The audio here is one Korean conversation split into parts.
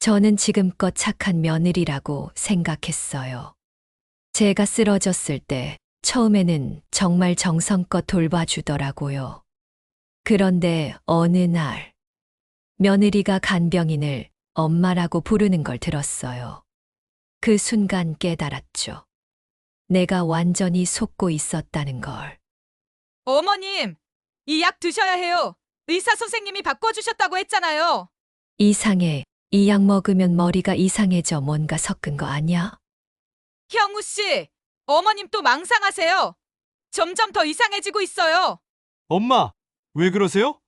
저는 지금껏 착한 며느리라고 생각했어요. 제가 쓰러졌을 때 처음에는 정말 정성껏 돌봐주더라고요. 그런데 어느 날 며느리가 간병인을 엄마라고 부르는 걸 들었어요. 그 순간 깨달았죠. 내가 완전히 속고 있었다는 걸. 어머님, 이 약 드셔야 해요. 의사 선생님이 바꿔주셨다고 했잖아요. 이상해. 이 약 먹으면 머리가 이상해져. 뭔가 섞은 거 아니야? 형우 씨, 어머님 또 망상하세요. 점점 더 이상해지고 있어요. 엄마, 왜 그러세요?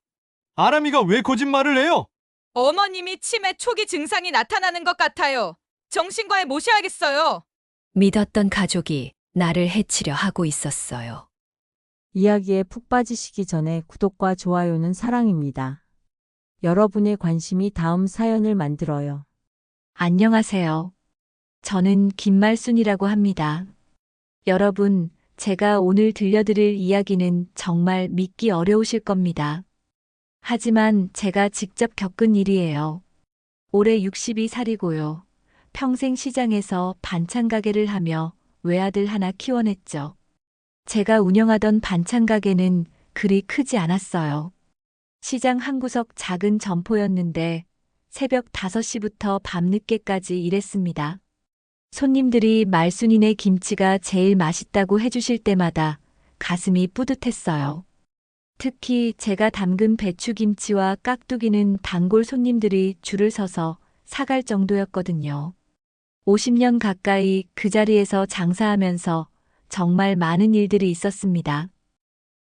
아람이가 왜 거짓말을 해요? 어머님이 치매 초기 증상이 나타나는 것 같아요. 정신과에 모셔야겠어요. 믿었던 가족이 나를 해치려 하고 있었어요. 이야기에 푹 빠지시기 전에 구독과 좋아요는 사랑입니다. 여러분의 관심이 다음 사연을 만들어요. 안녕하세요. 저는 김말순이라고 합니다. 여러분, 제가 오늘 들려드릴 이야기는 정말 믿기 어려우실 겁니다. 하지만 제가 직접 겪은 일이에요. 올해 62살이고요. 평생 시장에서 반찬 가게를 하며 외아들 하나 키워냈죠. 제가 운영하던 반찬 가게는 그리 크지 않았어요. 시장 한 구석 작은 점포였는데 새벽 5시부터 밤늦게까지 일했습니다. 손님들이 말순이네 김치가 제일 맛있다고 해주실 때마다 가슴이 뿌듯했어요. 특히 제가 담근 배추김치와 깍두기는 단골 손님들이 줄을 서서 사갈 정도였거든요. 50년 가까이 그 자리에서 장사하면서 정말 많은 일들이 있었습니다.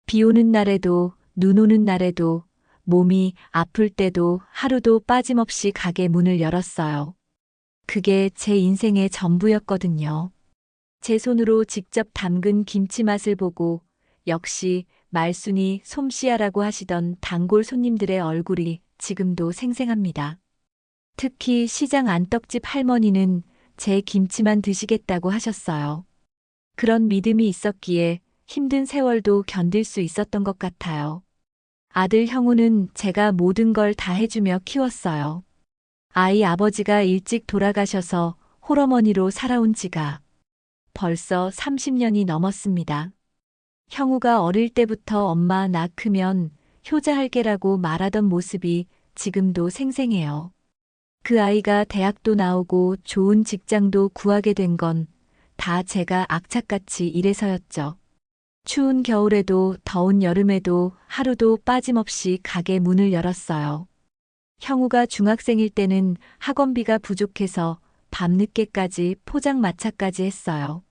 비 오는 날에도 눈 오는 날에도 몸이 아플 때도 하루도 빠짐없이 가게 문을 열었어요. 그게 제 인생의 전부였거든요. 제 손으로 직접 담근 김치 맛을 보고 역시 말순이 솜씨야라고 하시던 단골 손님들의 얼굴이 지금도 생생합니다. 특히 시장 안떡집 할머니는 제 김치만 드시겠다고 하셨어요. 그런 믿음이 있었기에 힘든 세월도 견딜 수 있었던 것 같아요. 아들 형우는 제가 모든 걸 다 해주며 키웠어요. 아이 아버지가 일찍 돌아가셔서 홀어머니로 살아온 지가 벌써 30년이 넘었습니다. 형우가 어릴 때부터 엄마 나 크면 효자할게라고 말하던 모습이 지금도 생생해요. 그 아이가 대학도 나오고 좋은 직장도 구하게 된 건 다 제가 악착같이 일해서였죠. 추운 겨울에도 더운 여름에도 하루도 빠짐없이 가게 문을 열었어요. 형우가 중학생일 때는 학원비가 부족해서 밤늦게까지 포장마차까지 했어요.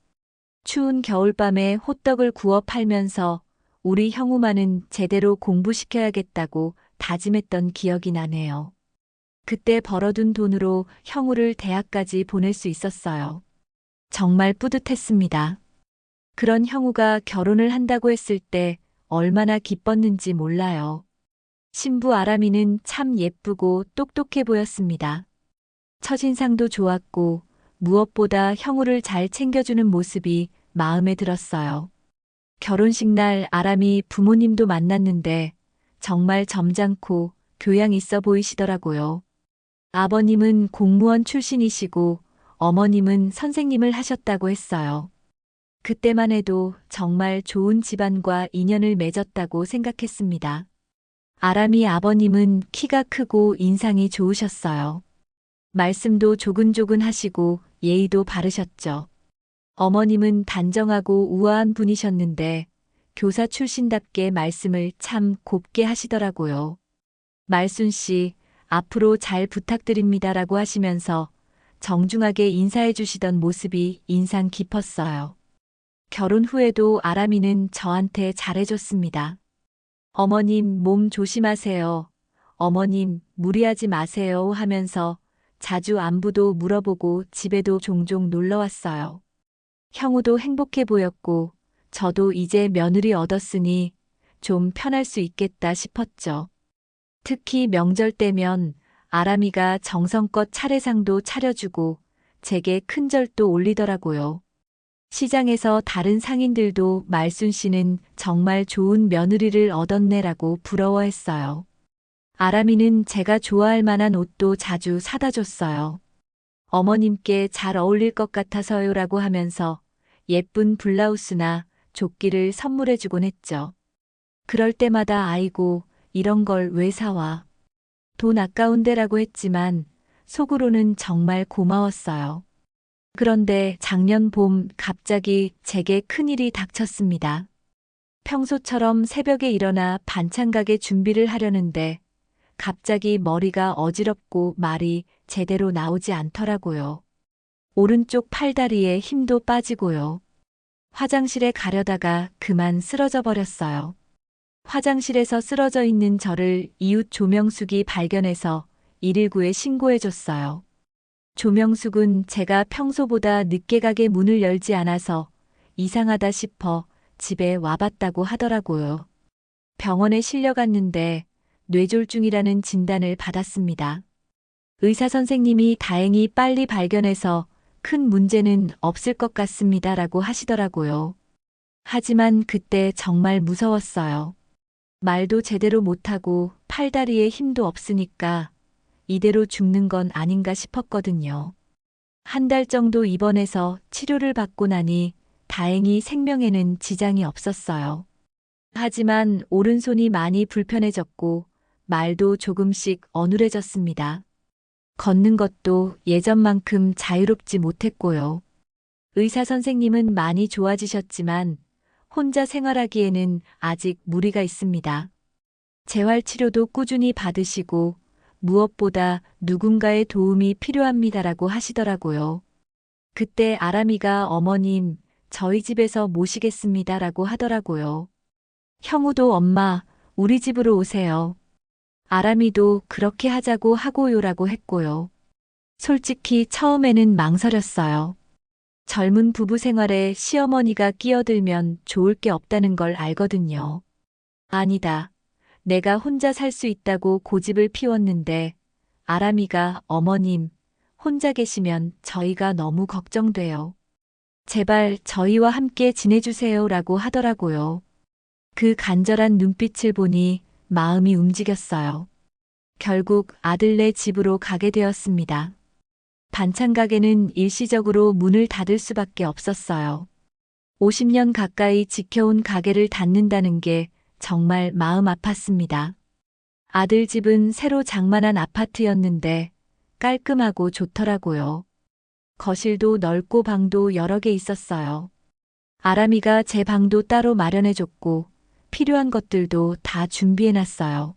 추운 겨울밤에 호떡을 구워 팔면서 우리 형우만은 제대로 공부시켜야겠다고 다짐했던 기억이 나네요. 그때 벌어둔 돈으로 형우를 대학까지 보낼 수 있었어요. 정말 뿌듯했습니다. 그런 형우가 결혼을 한다고 했을 때 얼마나 기뻤는지 몰라요. 신부 아람이는 참 예쁘고 똑똑해 보였습니다. 첫인상도 좋았고 무엇보다 형우를 잘 챙겨주는 모습이 마음에 들었어요. 결혼식 날 아람이 부모님도 만났는데 정말 점잖고 교양 있어 보이시더라고요. 아버님은 공무원 출신이시고 어머님은 선생님을 하셨다고 했어요. 그때만 해도 정말 좋은 집안과 인연을 맺었다고 생각했습니다. 아람이 아버님은 키가 크고 인상이 좋으셨어요. 말씀도 조근조근 하시고 예의도 바르셨죠. 어머님은 단정하고 우아한 분이셨는데 교사 출신답게 말씀을 참 곱게 하시더라고요. 말순 씨, 앞으로 잘 부탁드립니다라고 하시면서 정중하게 인사해 주시던 모습이 인상 깊었어요. 결혼 후에도 아람이는 저한테 잘해줬습니다. 어머님 몸 조심하세요. 어머님 무리하지 마세요 하면서 자주 안부도 물어보고 집에도 종종 놀러 왔어요. 형우도 행복해 보였고 저도 이제 며느리 얻었으니 좀 편할 수 있겠다 싶었죠. 특히 명절 때면 아람이가 정성껏 차례상도 차려주고 제게 큰 절도 올리더라고요. 시장에서 다른 상인들도 말순 씨는 정말 좋은 며느리를 얻었네라고 부러워했어요. 아람이는 제가 좋아할 만한 옷도 자주 사다 줬어요. 어머님께 잘 어울릴 것 같아서요라고 하면서 예쁜 블라우스나 조끼를 선물해 주곤 했죠. 그럴 때마다 아이고, 이런 걸 왜 사와. 돈 아까운데라고 했지만 속으로는 정말 고마웠어요. 그런데 작년 봄 갑자기 제게 큰일이 닥쳤습니다. 평소처럼 새벽에 일어나 반찬 가게 준비를 하려는데 갑자기 머리가 어지럽고 말이 제대로 나오지 않더라고요. 오른쪽 팔다리에 힘도 빠지고요. 화장실에 가려다가 그만 쓰러져 버렸어요. 화장실에서 쓰러져 있는 저를 이웃 조명숙이 발견해서 119에 신고해줬어요. 조명숙은 제가 평소보다 늦게 가게 문을 열지 않아서 이상하다 싶어 집에 와봤다고 하더라고요. 병원에 실려갔는데 뇌졸중이라는 진단을 받았습니다. 의사 선생님이 다행히 빨리 발견해서 큰 문제는 없을 것 같습니다라고 하시더라고요. 하지만 그때 정말 무서웠어요. 말도 제대로 못하고 팔다리에 힘도 없으니까 이대로 죽는 건 아닌가 싶었거든요. 한 달 정도 입원해서 치료를 받고 나니 다행히 생명에는 지장이 없었어요. 하지만 오른손이 많이 불편해졌고 말도 조금씩 어눌해졌습니다. 걷는 것도 예전만큼 자유롭지 못했고요. 의사 선생님은 많이 좋아지셨지만 혼자 생활하기에는 아직 무리가 있습니다. 재활치료도 꾸준히 받으시고 무엇보다 누군가의 도움이 필요합니다라고 하시더라고요. 그때 아람이가 어머님, 저희 집에서 모시겠습니다라고 하더라고요. 형우도 엄마, 우리 집으로 오세요. 아람이도 그렇게 하자고 하고요라고 했고요. 솔직히 처음에는 망설였어요. 젊은 부부 생활에 시어머니가 끼어들면 좋을 게 없다는 걸 알거든요. 아니다. 내가 혼자 살 수 있다고 고집을 피웠는데 아람이가 어머님, 혼자 계시면 저희가 너무 걱정돼요. 제발 저희와 함께 지내주세요라고 하더라고요. 그 간절한 눈빛을 보니 마음이 움직였어요. 결국 아들네 집으로 가게 되었습니다. 반찬 가게는 일시적으로 문을 닫을 수밖에 없었어요. 50년 가까이 지켜온 가게를 닫는다는 게 정말 마음 아팠습니다. 아들 집은 새로 장만한 아파트였는데 깔끔하고 좋더라고요. 거실도 넓고 방도 여러 개 있었어요. 아람이가 제 방도 따로 마련해줬고 필요한 것들도 다 준비해놨어요.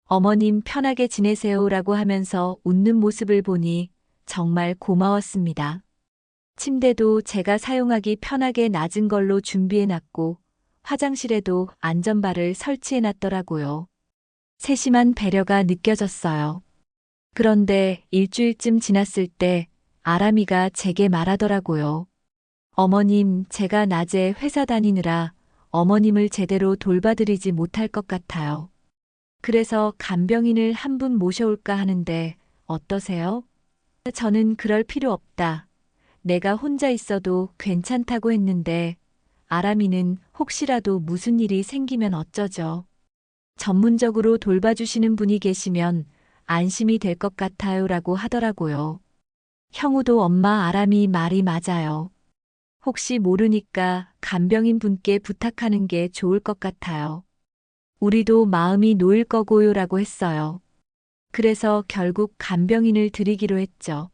어머님 편하게 지내세요라고 하면서 웃는 모습을 보니 정말 고마웠습니다. 침대도 제가 사용하기 편하게 낮은 걸로 준비해놨고 화장실에도 안전바를 설치해놨더라고요. 세심한 배려가 느껴졌어요. 그런데 일주일쯤 지났을 때 아람이가 제게 말하더라고요. 어머님, 제가 낮에 회사 다니느라 어머님을 제대로 돌봐드리지 못할 것 같아요. 그래서 간병인을 한 분 모셔올까 하는데 어떠세요? 저는 그럴 필요 없다. 내가 혼자 있어도 괜찮다고 했는데 아람이는 혹시라도 무슨 일이 생기면 어쩌죠? 전문적으로 돌봐주시는 분이 계시면 안심이 될 것 같아요라고 하더라고요. 형우도 엄마 아람이 말이 맞아요. 혹시 모르니까 간병인 분께 부탁하는 게 좋을 것 같아요. 우리도 마음이 놓일 거고요라고 했어요. 그래서 결국 간병인을 드리기로 했죠.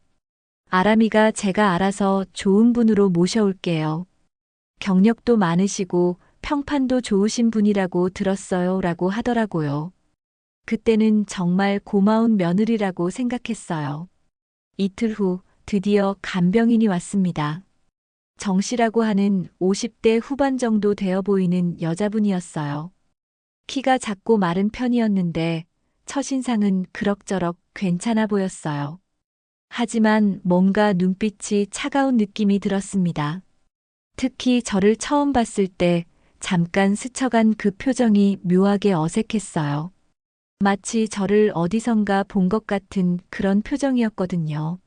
아람이가 제가 알아서 좋은 분으로 모셔올게요. 경력도 많으시고 평판도 좋으신 분이라고 들었어요 라고 하더라고요. 그때는 정말 고마운 며느리라고 생각했어요. 이틀 후 드디어 간병인이 왔습니다. 정 씨라고 하는 50대 후반 정도 되어 보이는 여자분이었어요. 키가 작고 마른 편이었는데 첫인상은 그럭저럭 괜찮아 보였어요. 하지만 뭔가 눈빛이 차가운 느낌이 들었습니다. 특히 저를 처음 봤을 때 잠깐 스쳐간 그 표정이 묘하게 어색했어요. 마치 저를 어디선가 본 것 같은 그런 표정이었거든요.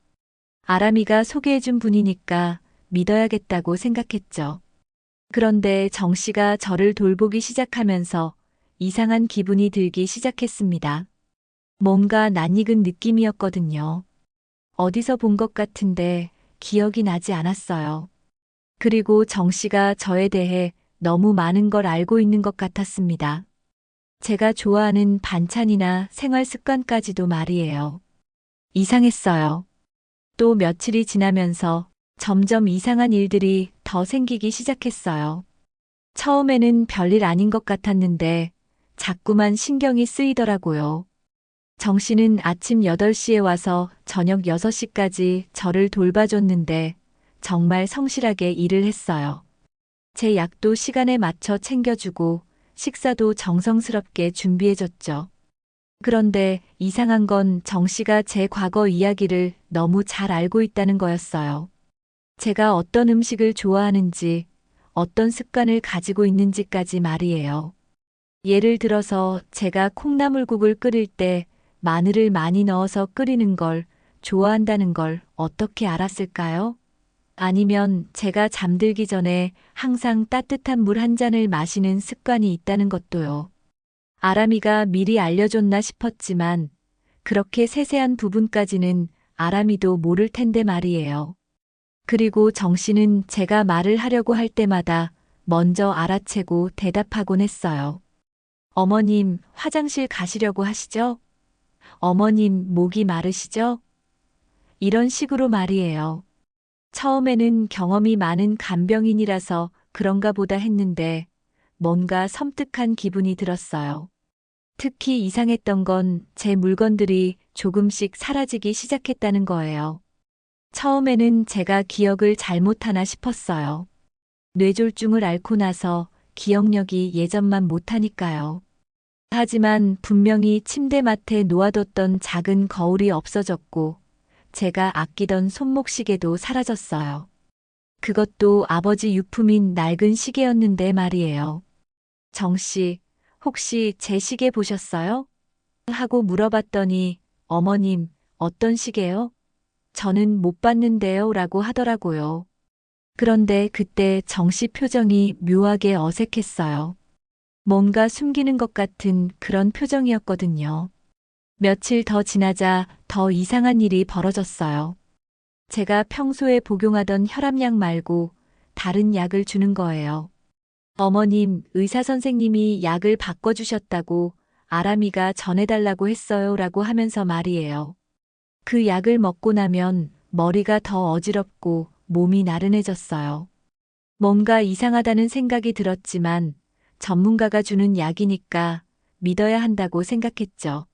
아람이가 소개해준 분이니까 믿어야겠다고 생각했죠. 그런데 정 씨가 저를 돌보기 시작하면서 이상한 기분이 들기 시작했습니다. 뭔가 낯익은 느낌이었거든요. 어디서 본 것 같은데 기억이 나지 않았어요. 그리고 정 씨가 저에 대해 너무 많은 걸 알고 있는 것 같았습니다. 제가 좋아하는 반찬이나 생활 습관까지도 말이에요. 이상했어요. 또 며칠이 지나면서 점점 이상한 일들이 더 생기기 시작했어요. 처음에는 별일 아닌 것 같았는데 자꾸만 신경이 쓰이더라고요. 정 씨는 아침 8시에 와서 저녁 6시까지 저를 돌봐줬는데 정말 성실하게 일을 했어요. 제 약도 시간에 맞춰 챙겨주고 식사도 정성스럽게 준비해줬죠. 그런데 이상한 건 정 씨가 제 과거 이야기를 너무 잘 알고 있다는 거였어요. 제가 어떤 음식을 좋아하는지, 어떤 습관을 가지고 있는지까지 말이에요. 예를 들어서 제가 콩나물국을 끓일 때 마늘을 많이 넣어서 끓이는 걸 좋아한다는 걸 어떻게 알았을까요? 아니면 제가 잠들기 전에 항상 따뜻한 물 한 잔을 마시는 습관이 있다는 것도요. 아람이가 미리 알려줬나 싶었지만 그렇게 세세한 부분까지는 아람이도 모를 텐데 말이에요. 그리고 정 씨는 제가 말을 하려고 할 때마다 먼저 알아채고 대답하곤 했어요. 어머님, 화장실 가시려고 하시죠? 어머님, 목이 마르시죠? 이런 식으로 말이에요. 처음에는 경험이 많은 간병인이라서 그런가 보다 했는데 뭔가 섬뜩한 기분이 들었어요. 특히 이상했던 건 제 물건들이 조금씩 사라지기 시작했다는 거예요. 처음에는 제가 기억을 잘못하나 싶었어요. 뇌졸중을 앓고 나서 기억력이 예전만 못하니까요. 하지만 분명히 침대맡에 놓아뒀던 작은 거울이 없어졌고 제가 아끼던 손목시계도 사라졌어요. 그것도 아버지 유품인 낡은 시계였는데 말이에요. 정 씨, 혹시 제 시계 보셨어요? 하고 물어봤더니 어머님, 어떤 시계요? 저는 못 봤는데요 라고 하더라고요. 그런데 그때 정 씨 표정이 묘하게 어색했어요. 뭔가 숨기는 것 같은 그런 표정이었거든요. 며칠 더 지나자 더 이상한 일이 벌어졌어요. 제가 평소에 복용하던 혈압약 말고 다른 약을 주는 거예요. 어머님, 의사 선생님이 약을 바꿔주셨다고 아람이가 전해달라고 했어요 라고 하면서 말이에요. 그 약을 먹고 나면 머리가 더 어지럽고 몸이 나른해졌어요. 뭔가 이상하다는 생각이 들었지만 전문가가 주는 약이니까 믿어야 한다고 생각했죠.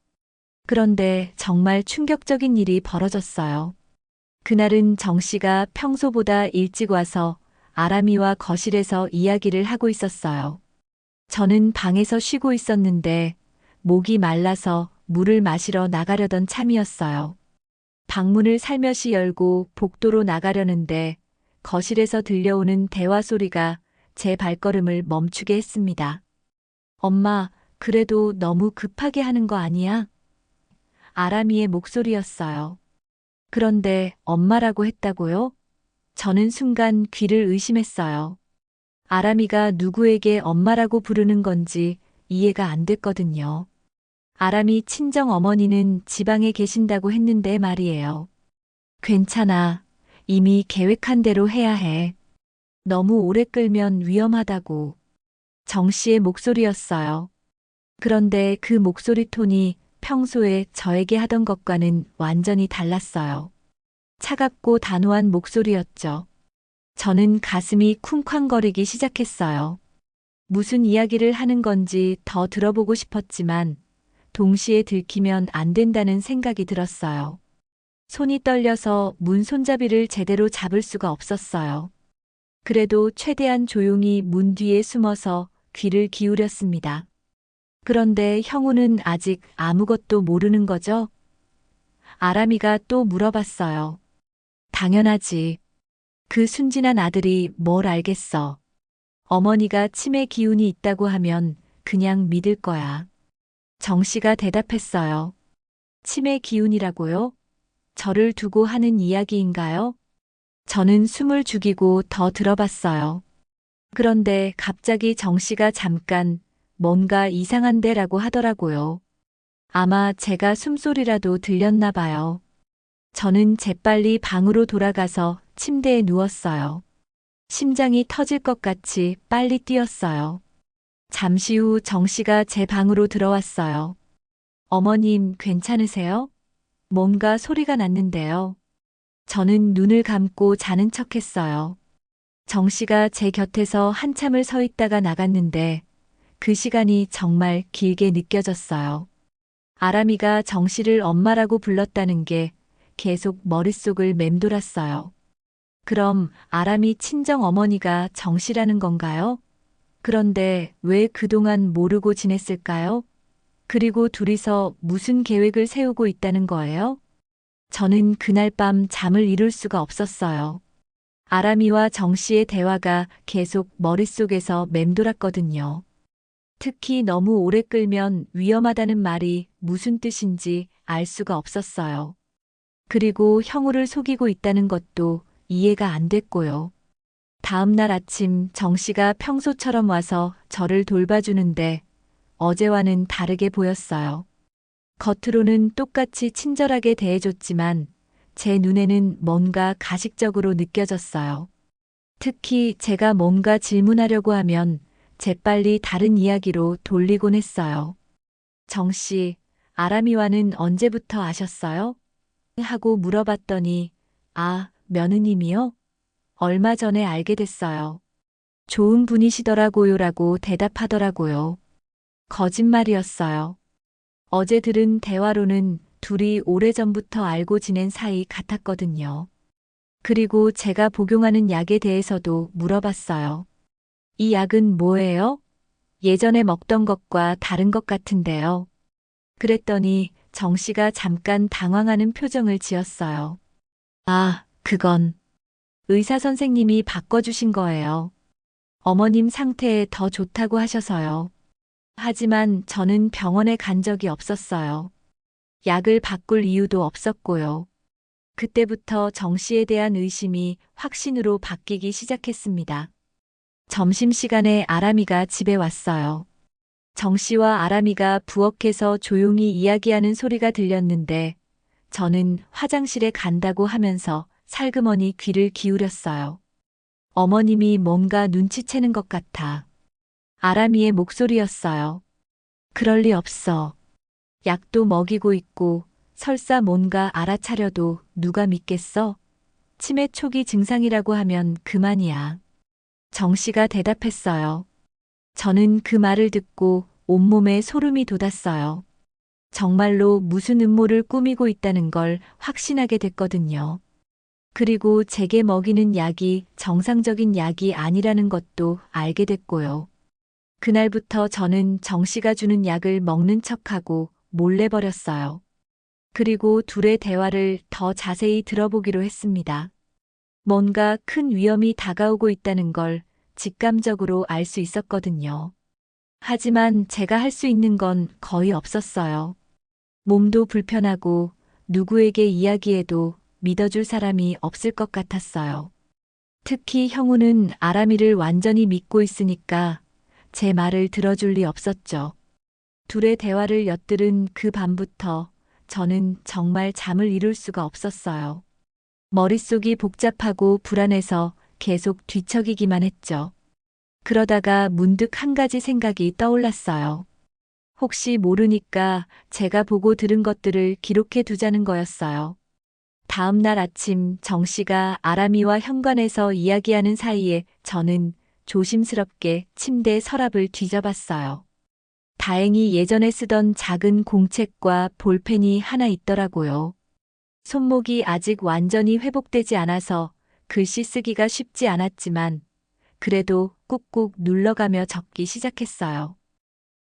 그런데 정말 충격적인 일이 벌어졌어요. 그날은 정 씨가 평소보다 일찍 와서 아람이와 거실에서 이야기를 하고 있었어요. 저는 방에서 쉬고 있었는데 목이 말라서 물을 마시러 나가려던 참이었어요. 방문을 살며시 열고 복도로 나가려는데 거실에서 들려오는 대화 소리가 제 발걸음을 멈추게 했습니다. 엄마, 그래도 너무 급하게 하는 거 아니야? 아람이의 목소리였어요. 그런데 엄마라고 했다고요? 저는 순간 귀를 의심했어요. 아람이가 누구에게 엄마라고 부르는 건지 이해가 안 됐거든요. 아람이 친정 어머니는 지방에 계신다고 했는데 말이에요. 괜찮아. 이미 계획한 대로 해야 해. 너무 오래 끌면 위험하다고. 정 씨의 목소리였어요. 그런데 그 목소리 톤이 평소에 저에게 하던 것과는 완전히 달랐어요. 차갑고 단호한 목소리였죠. 저는 가슴이 쿵쾅거리기 시작했어요. 무슨 이야기를 하는 건지 더 들어보고 싶었지만 동시에 들키면 안 된다는 생각이 들었어요. 손이 떨려서 문 손잡이를 제대로 잡을 수가 없었어요. 그래도 최대한 조용히 문 뒤에 숨어서 귀를 기울였습니다. 그런데 형우는 아직 아무것도 모르는 거죠? 아람이가 또 물어봤어요. 당연하지. 그 순진한 아들이 뭘 알겠어. 어머니가 치매 기운이 있다고 하면 그냥 믿을 거야. 정 씨가 대답했어요. 치매 기운이라고요? 저를 두고 하는 이야기인가요? 저는 숨을 죽이고 더 들어봤어요. 그런데 갑자기 정 씨가 잠깐 뭔가 이상한데라고 하더라고요. 아마 제가 숨소리라도 들렸나 봐요. 저는 재빨리 방으로 돌아가서 침대에 누웠어요. 심장이 터질 것 같이 빨리 뛰었어요. 잠시 후 정 씨가 제 방으로 들어왔어요. 어머님, 괜찮으세요? 뭔가 소리가 났는데요. 저는 눈을 감고 자는 척 했어요. 정 씨가 제 곁에서 한참을 서 있다가 나갔는데 그 시간이 정말 길게 느껴졌어요. 아람이가 정 씨를 엄마라고 불렀다는 게 계속 머릿속을 맴돌았어요. 그럼 아람이 친정 어머니가 정 씨라는 건가요? 그런데 왜 그동안 모르고 지냈을까요? 그리고 둘이서 무슨 계획을 세우고 있다는 거예요? 저는 그날 밤 잠을 이룰 수가 없었어요. 아람이와 정 씨의 대화가 계속 머릿속에서 맴돌았거든요. 특히 너무 오래 끌면 위험하다는 말이 무슨 뜻인지 알 수가 없었어요. 그리고 형우를 속이고 있다는 것도 이해가 안 됐고요. 다음 날 아침 정 씨가 평소처럼 와서 저를 돌봐주는데 어제와는 다르게 보였어요. 겉으로는 똑같이 친절하게 대해줬지만 제 눈에는 뭔가 가식적으로 느껴졌어요. 특히 제가 뭔가 질문하려고 하면 재빨리 다른 이야기로 돌리곤 했어요. 정 씨, 아람이와는 언제부터 아셨어요? 하고 물어봤더니, 아, 며느님이요? 얼마 전에 알게 됐어요. 좋은 분이시더라고요라고 대답하더라고요. 거짓말이었어요. 어제 들은 대화로는 둘이 오래전부터 알고 지낸 사이 같았거든요. 그리고 제가 복용하는 약에 대해서도 물어봤어요. 이 약은 뭐예요? 예전에 먹던 것과 다른 것 같은데요. 그랬더니 정 씨가 잠깐 당황하는 표정을 지었어요. 아, 그건 의사 선생님이 바꿔주신 거예요. 어머님 상태에 더 좋다고 하셔서요. 하지만 저는 병원에 간 적이 없었어요. 약을 바꿀 이유도 없었고요. 그때부터 정 씨에 대한 의심이 확신으로 바뀌기 시작했습니다. 점심시간에 아람이가 집에 왔어요. 정 씨와 아람이가 부엌에서 조용히 이야기하는 소리가 들렸는데 저는 화장실에 간다고 하면서 살그머니 귀를 기울였어요. 어머님이 뭔가 눈치채는 것 같아. 아람이의 목소리였어요. 그럴 리 없어. 약도 먹이고 있고 설사 뭔가 알아차려도 누가 믿겠어? 치매 초기 증상이라고 하면 그만이야. 정 씨가 대답했어요. 저는 그 말을 듣고 온몸에 소름이 돋았어요. 정말로 무슨 음모를 꾸미고 있다는 걸 확신하게 됐거든요. 그리고 제게 먹이는 약이 정상적인 약이 아니라는 것도 알게 됐고요. 그날부터 저는 정 씨가 주는 약을 먹는 척하고 몰래 버렸어요. 그리고 둘의 대화를 더 자세히 들어보기로 했습니다. 뭔가 큰 위험이 다가오고 있다는 걸 직감적으로 알 수 있었거든요. 하지만 제가 할 수 있는 건 거의 없었어요. 몸도 불편하고 누구에게 이야기해도 믿어줄 사람이 없을 것 같았어요. 특히 형우는 아람이를 완전히 믿고 있으니까 제 말을 들어줄 리 없었죠. 둘의 대화를 엿들은 그 밤부터 저는 정말 잠을 이룰 수가 없었어요. 머릿속이 복잡하고 불안해서 계속 뒤척이기만 했죠. 그러다가 문득 한 가지 생각이 떠올랐어요. 혹시 모르니까 제가 보고 들은 것들을 기록해 두자는 거였어요. 다음 날 아침 정 씨가 아람이와 현관에서 이야기하는 사이에 저는 조심스럽게 침대 서랍을 뒤져봤어요. 다행히 예전에 쓰던 작은 공책과 볼펜이 하나 있더라고요. 손목이 아직 완전히 회복되지 않아서 글씨 쓰기가 쉽지 않았지만 그래도 꾹꾹 눌러가며 적기 시작했어요.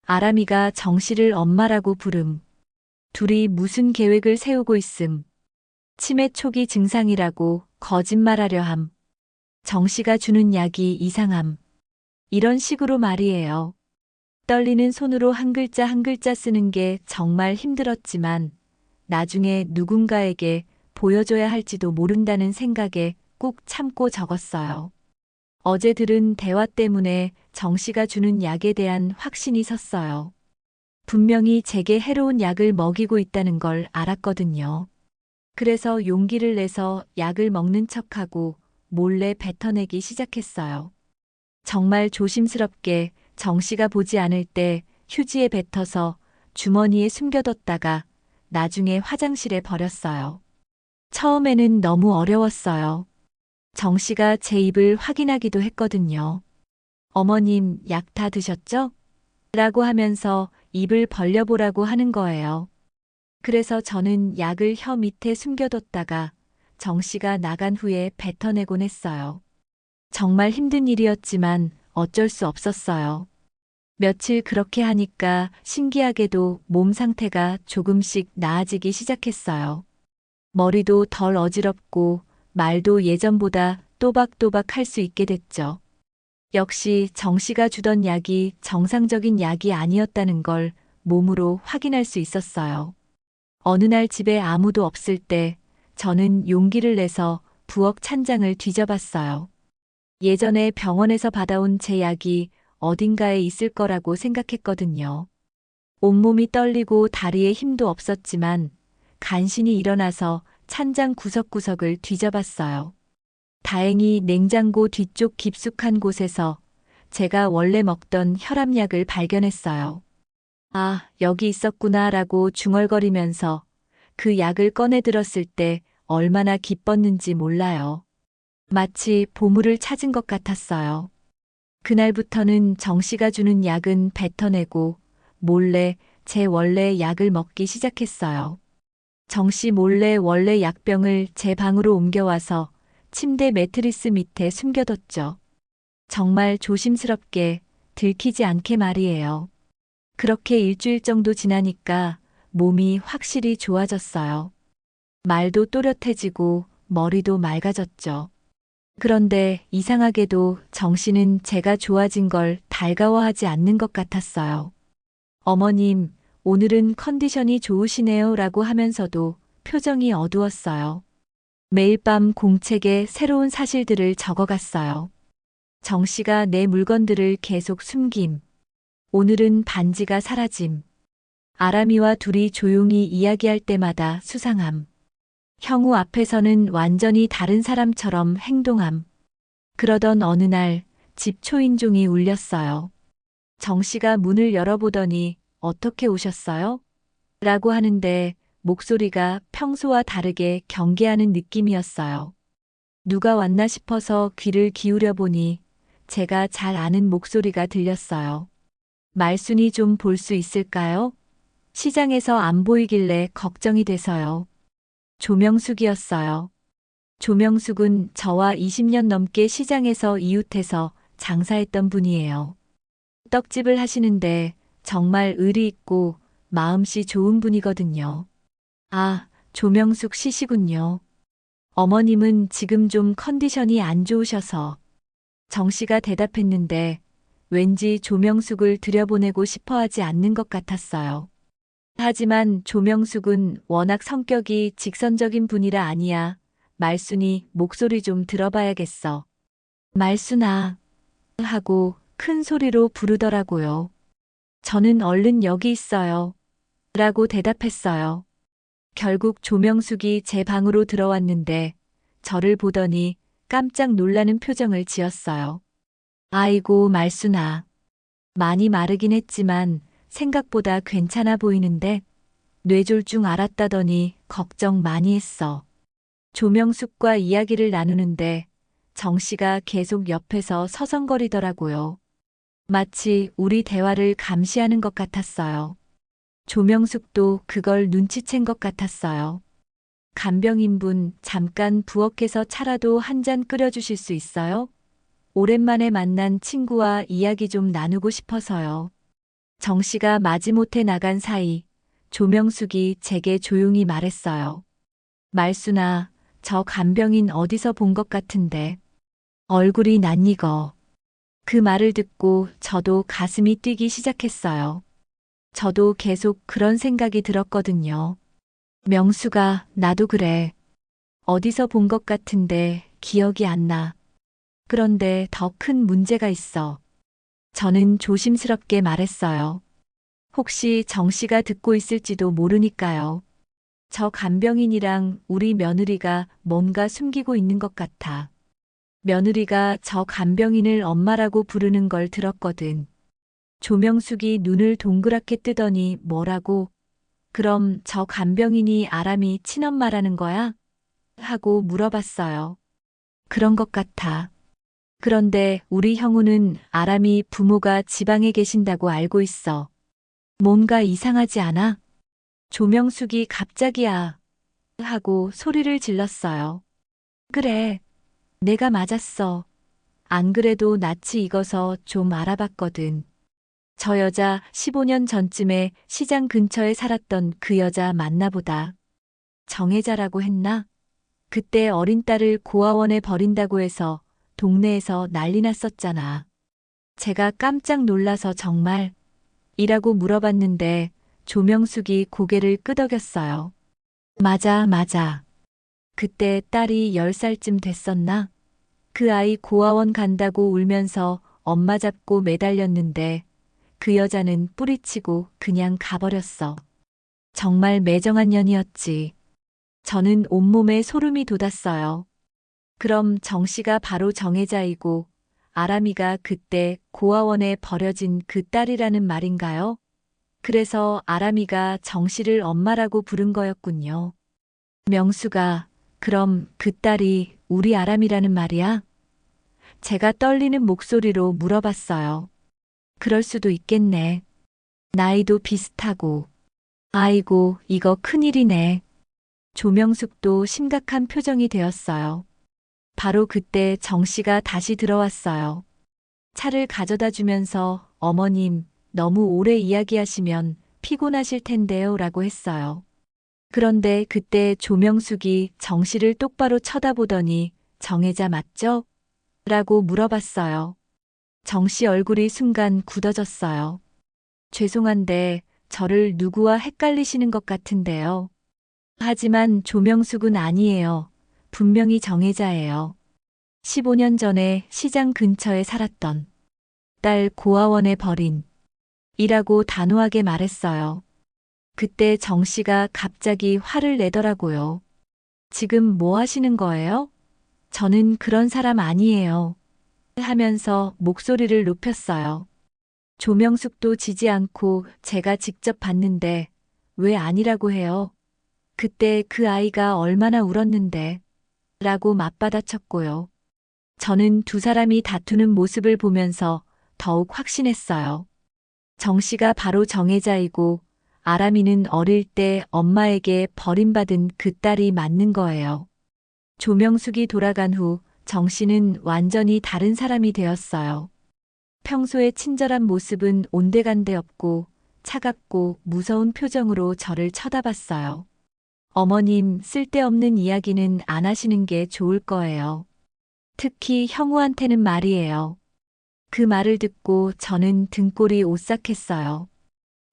아람이가 정 씨를 엄마라고 부름. 둘이 무슨 계획을 세우고 있음. 치매 초기 증상이라고 거짓말하려 함. 정 씨가 주는 약이 이상함. 이런 식으로 말이에요. 떨리는 손으로 한 글자 한 글자 쓰는 게 정말 힘들었지만 나중에 누군가에게 보여줘야 할지도 모른다는 생각에 꾹 참고 적었어요. 어제 들은 대화 때문에 정 씨가 주는 약에 대한 확신이 섰어요. 분명히 제게 해로운 약을 먹이고 있다는 걸 알았거든요. 그래서 용기를 내서 약을 먹는 척하고 몰래 뱉어내기 시작했어요. 정말 조심스럽게 정 씨가 보지 않을 때 휴지에 뱉어서 주머니에 숨겨뒀다가 나중에 화장실에 버렸어요. 처음에는 너무 어려웠어요. 정 씨가 제 입을 확인하기도 했거든요. 어머님, 약 다 드셨죠? 라고 하면서 입을 벌려보라고 하는 거예요. 그래서 저는 약을 혀 밑에 숨겨뒀다가 정 씨가 나간 후에 뱉어내곤 했어요. 정말 힘든 일이었지만 어쩔 수 없었어요. 며칠 그렇게 하니까 신기하게도 몸 상태가 조금씩 나아지기 시작했어요. 머리도 덜 어지럽고 말도 예전보다 또박또박 할 수 있게 됐죠. 역시 정 씨가 주던 약이 정상적인 약이 아니었다는 걸 몸으로 확인할 수 있었어요. 어느 날 집에 아무도 없을 때 저는 용기를 내서 부엌 찬장을 뒤져봤어요. 예전에 병원에서 받아온 제 약이 어딘가에 있을 거라고 생각했거든요. 온몸이 떨리고 다리에 힘도 없었지만 간신히 일어나서 찬장 구석구석을 뒤져봤어요. 다행히 냉장고 뒤쪽 깊숙한 곳에서 제가 원래 먹던 혈압약을 발견했어요. 아, 여기 있었구나라고 중얼거리면서 그 약을 꺼내 들었을 때 얼마나 기뻤는지 몰라요. 마치 보물을 찾은 것 같았어요. 그날부터는 정 씨가 주는 약은 뱉어내고 몰래 제 원래 약을 먹기 시작했어요. 정 씨 몰래 원래 약병을 제 방으로 옮겨와서 침대 매트리스 밑에 숨겨뒀죠. 정말 조심스럽게 들키지 않게 말이에요. 그렇게 일주일 정도 지나니까 몸이 확실히 좋아졌어요. 말도 또렷해지고 머리도 맑아졌죠. 그런데 이상하게도 정 씨는 제가 좋아진 걸 달가워하지 않는 것 같았어요. 어머님, 오늘은 컨디션이 좋으시네요 라고 하면서도 표정이 어두웠어요. 매일 밤 공책에 새로운 사실들을 적어갔어요. 정 씨가 내 물건들을 계속 숨김. 오늘은 반지가 사라짐. 아람이와 둘이 조용히 이야기할 때마다 수상함. 형우 앞에서는 완전히 다른 사람처럼 행동함. 그러던 어느 날 집 초인종이 울렸어요. 정 씨가 문을 열어보더니 어떻게 오셨어요? 라고 하는데 목소리가 평소와 다르게 경계하는 느낌이었어요. 누가 왔나 싶어서 귀를 기울여 보니 제가 잘 아는 목소리가 들렸어요. 말순이 좀 볼 수 있을까요? 시장에서 안 보이길래 걱정이 돼서요. 조명숙이었어요. 조명숙은 저와 20년 넘게 시장에서 이웃해서 장사했던 분이에요. 떡집을 하시는데 정말 의리 있고 마음씨 좋은 분이거든요. 아, 조명숙 씨시군요. 어머님은 지금 좀 컨디션이 안 좋으셔서. 정 씨가 대답했는데 왠지 조명숙을 들여보내고 싶어 하지 않는 것 같았어요. 하지만 조명숙은 워낙 성격이 직선적인 분이라 아니야. 말순이 목소리 좀 들어봐야겠어. 말순아 하고 큰 소리로 부르더라고요. 저는 얼른 여기 있어요. 라고 대답했어요. 결국 조명숙이 제 방으로 들어왔는데 저를 보더니 깜짝 놀라는 표정을 지었어요. 아이고 말순아. 많이 마르긴 했지만 생각보다 괜찮아 보이는데 뇌졸중 알았다더니 걱정 많이 했어. 조명숙과 이야기를 나누는데 정 씨가 계속 옆에서 서성거리더라고요. 마치 우리 대화를 감시하는 것 같았어요. 조명숙도 그걸 눈치챈 것 같았어요. 간병인분 잠깐 부엌에서 차라도 한 잔 끓여주실 수 있어요? 오랜만에 만난 친구와 이야기 좀 나누고 싶어서요. 정 씨가 마지못해 나간 사이 조명숙이 제게 조용히 말했어요. 말순아, 저 간병인 어디서 본 것 같은데. 얼굴이 낯익어. 그 말을 듣고 저도 가슴이 뛰기 시작했어요. 저도 계속 그런 생각이 들었거든요. 명수가 나도 그래. 어디서 본 것 같은데 기억이 안 나. 그런데 더 큰 문제가 있어. 저는 조심스럽게 말했어요. 혹시 정 씨가 듣고 있을지도 모르니까요. 저 간병인이랑 우리 며느리가 뭔가 숨기고 있는 것 같아. 며느리가 저 간병인을 엄마라고 부르는 걸 들었거든. 조명숙이 눈을 동그랗게 뜨더니 뭐라고? 그럼 저 간병인이 아람이 친엄마라는 거야? 하고 물어봤어요. 그런 것 같아. 그런데 우리 형우는 아람이 부모가 지방에 계신다고 알고 있어. 뭔가 이상하지 않아? 조명숙이 갑자기야 하고 소리를 질렀어요. 그래, 내가 맞았어. 안 그래도 낯이 익어서 좀 알아봤거든. 저 여자 15년 전쯤에 시장 근처에 살았던 그 여자 맞나 보다. 정혜자라고 했나? 그때 어린 딸을 고아원에 버린다고 해서 동네에서 난리 났었잖아. 제가 깜짝 놀라서 정말 이라고 물어봤는데 조명숙이 고개를 끄덕였어요. 맞아, 맞아. 그때 딸이 10살쯤 됐었나? 그 아이 고아원 간다고 울면서 엄마 잡고 매달렸는데 그 여자는 뿌리치고 그냥 가버렸어. 정말 매정한 년이었지. 저는 온몸에 소름이 돋았어요. 그럼 정 씨가 바로 정혜자이고 아람이가 그때 고아원에 버려진 그 딸이라는 말인가요? 그래서 아람이가 정 씨를 엄마라고 부른 거였군요. 명수가, 그럼 그 딸이 우리 아람이라는 말이야? 제가 떨리는 목소리로 물어봤어요. 그럴 수도 있겠네. 나이도 비슷하고. 아이고, 이거 큰일이네. 조명숙도 심각한 표정이 되었어요. 바로 그때 정 씨가 다시 들어왔어요. 차를 가져다 주면서 어머님, 너무 오래 이야기하시면 피곤하실 텐데요 라고 했어요. 그런데 그때 조명숙이 정 씨를 똑바로 쳐다보더니 정혜자 맞죠? 라고 물어봤어요. 정 씨 얼굴이 순간 굳어졌어요. 죄송한데 저를 누구와 헷갈리시는 것 같은데요. 하지만 조명숙은 아니에요. 분명히 정혜자예요. 15년 전에 시장 근처에 살았던 딸 고아원에 버린 이라고 단호하게 말했어요. 그때 정 씨가 갑자기 화를 내더라고요. 지금 뭐 하시는 거예요? 저는 그런 사람 아니에요. 하면서 목소리를 높였어요. 조명숙도 지지 않고 제가 직접 봤는데 왜 아니라고 해요? 그때 그 아이가 얼마나 울었는데 라고 맞받아쳤고요. 저는 두 사람이 다투는 모습을 보면서 더욱 확신했어요. 정 씨가 바로 정혜자이고 아람이는 어릴 때 엄마에게 버림받은 그 딸이 맞는 거예요. 조명숙이 돌아간 후 정 씨는 완전히 다른 사람이 되었어요. 평소의 친절한 모습은 온데간데 없고 차갑고 무서운 표정으로 저를 쳐다봤어요. 어머님, 쓸데없는 이야기는 안 하시는 게 좋을 거예요. 특히 형우한테는 말이에요. 그 말을 듣고 저는 등골이 오싹했어요.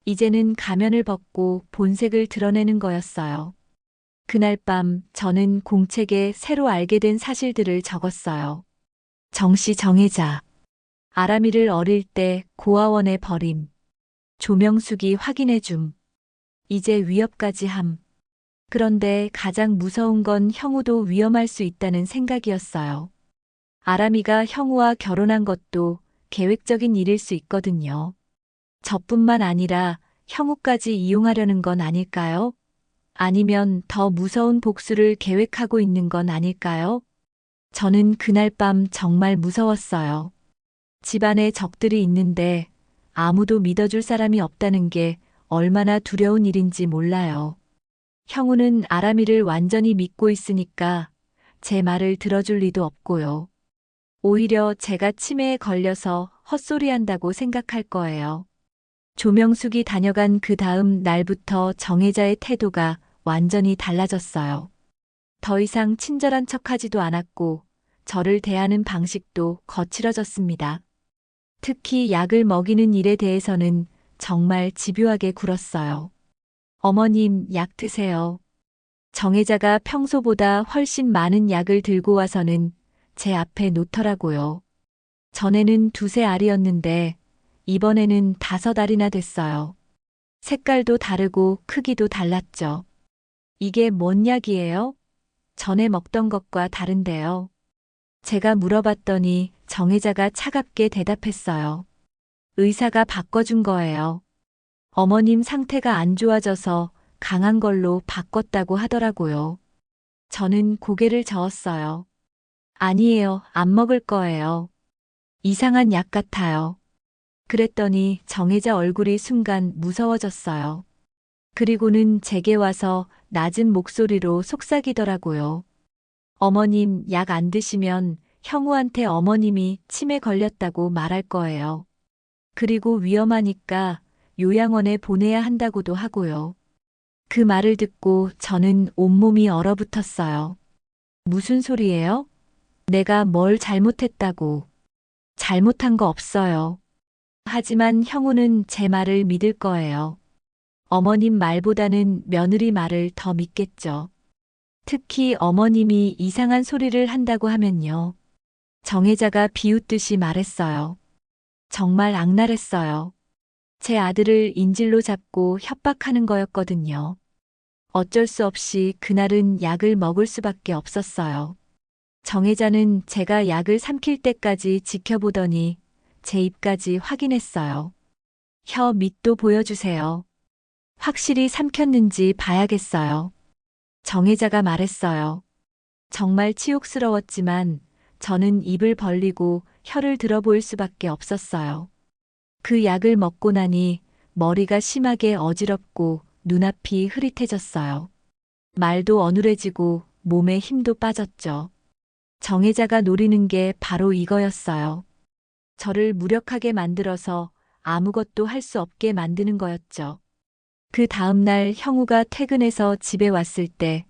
이제는 가면을 벗고 본색을 드러내는 거였어요. 그날 밤 저는 공책에 새로 알게 된 사실들을 적었어요. 정씨 정혜자. 아람이를 어릴 때 고아원에 버림. 조명숙이 확인해 줌. 이제 위협까지 함. 그런데 가장 무서운 건 형우도 위험할 수 있다는 생각이었어요. 아람이가 형우와 결혼한 것도 계획적인 일일 수 있거든요. 저뿐만 아니라 형우까지 이용하려는 건 아닐까요? 아니면 더 무서운 복수를 계획하고 있는 건 아닐까요? 저는 그날 밤 정말 무서웠어요. 집안에 적들이 있는데 아무도 믿어줄 사람이 없다는 게 얼마나 두려운 일인지 몰라요. 형우는 아람이를 완전히 믿고 있으니까 제 말을 들어줄 리도 없고요. 오히려 제가 치매에 걸려서 헛소리한다고 생각할 거예요. 조명숙이 다녀간 그 다음 날부터 정혜자의 태도가 완전히 달라졌어요. 더 이상 친절한 척하지도 않았고 저를 대하는 방식도 거칠어졌습니다. 특히 약을 먹이는 일에 대해서는 정말 집요하게 굴었어요. 어머님, 약 드세요. 정혜자가 평소보다 훨씬 많은 약을 들고 와서는 제 앞에 놓더라고요. 전에는 2세 알이었는데 이번에는 5알이나 됐어요. 색깔도 다르고 크기도 달랐죠. 이게 뭔 약이에요? 전에 먹던 것과 다른데요. 제가 물어봤더니 정혜자가 차갑게 대답했어요. 의사가 바꿔준 거예요. 어머님 상태가 안 좋아져서 강한 걸로 바꿨다고 하더라고요. 저는 고개를 저었어요. 아니에요, 안 먹을 거예요. 이상한 약 같아요. 그랬더니 정혜자 얼굴이 순간 무서워졌어요. 그리고는 제게 와서 낮은 목소리로 속삭이더라고요. 어머님 약 안 드시면 형우한테 어머님이 치매 걸렸다고 말할 거예요. 그리고 위험하니까 요양원에 보내야 한다고도 하고요. 그 말을 듣고 저는 온몸이 얼어붙었어요. 무슨 소리예요? 내가 뭘 잘못했다고. 잘못한 거 없어요. 하지만 형우는 제 말을 믿을 거예요. 어머님 말보다는 며느리 말을 더 믿겠죠. 특히 어머님이 이상한 소리를 한다고 하면요. 정혜자가 비웃듯이 말했어요. 정말 악랄했어요. 제 아들을 인질로 잡고 협박하는 거였거든요. 어쩔 수 없이 그날은 약을 먹을 수밖에 없었어요. 정혜자는 제가 약을 삼킬 때까지 지켜보더니 제 입까지 확인했어요. 혀 밑도 보여주세요. 확실히 삼켰는지 봐야겠어요. 정혜자가 말했어요. 정말 치욕스러웠지만 저는 입을 벌리고 혀를 들어보일 수밖에 없었어요. 그 약을 먹고 나니 머리가 심하게 어지럽고 눈앞이 흐릿해졌어요. 말도 어눌해지고 몸에 힘도 빠졌죠. 정혜자가 노리는 게 바로 이거였어요. 저를 무력하게 만들어서 아무것도 할 수 없게 만드는 거였죠. 그 다음날 형우가 퇴근해서 집에 왔을 때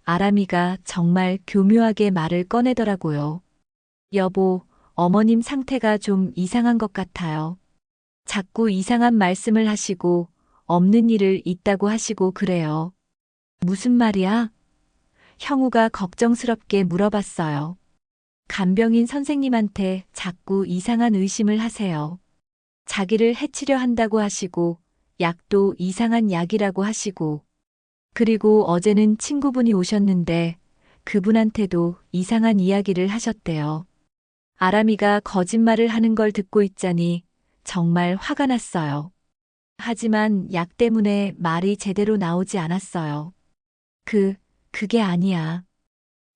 아람이가 정말 교묘하게 말을 꺼내더라고요. 여보, 어머님 상태가 좀 이상한 것 같아요. 자꾸 이상한 말씀을 하시고 없는 일을 있다고 하시고 그래요. 무슨 말이야? 형우가 걱정스럽게 물어봤어요. 간병인 선생님한테 자꾸 이상한 의심을 하세요. 자기를 해치려 한다고 하시고 약도 이상한 약이라고 하시고 그리고 어제는 친구분이 오셨는데 그분한테도 이상한 이야기를 하셨대요. 아람이가 거짓말을 하는 걸 듣고 있자니 정말 화가 났어요. 하지만 약 때문에 말이 제대로 나오지 않았어요. 그게 아니야.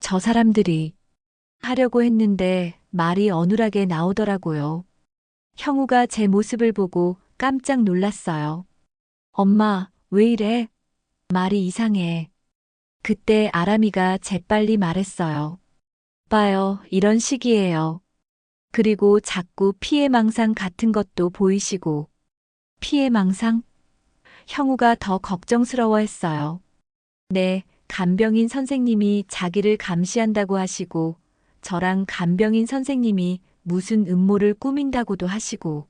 저 사람들이 하려고 했는데 말이 어눌하게 나오더라고요. 형우가 제 모습을 보고 깜짝 놀랐어요. 엄마, 왜 이래? 말이 이상해. 그때 아람이가 재빨리 말했어요. 봐요, 이런 식이에요. 그리고 자꾸 피해망상 같은 것도 보이시고. 피해망상? 형우가 더 걱정스러워했어요. 네, 간병인 선생님이 자기를 감시한다고 하시고 저랑 간병인 선생님이 무슨 음모를 꾸민다고도 하시고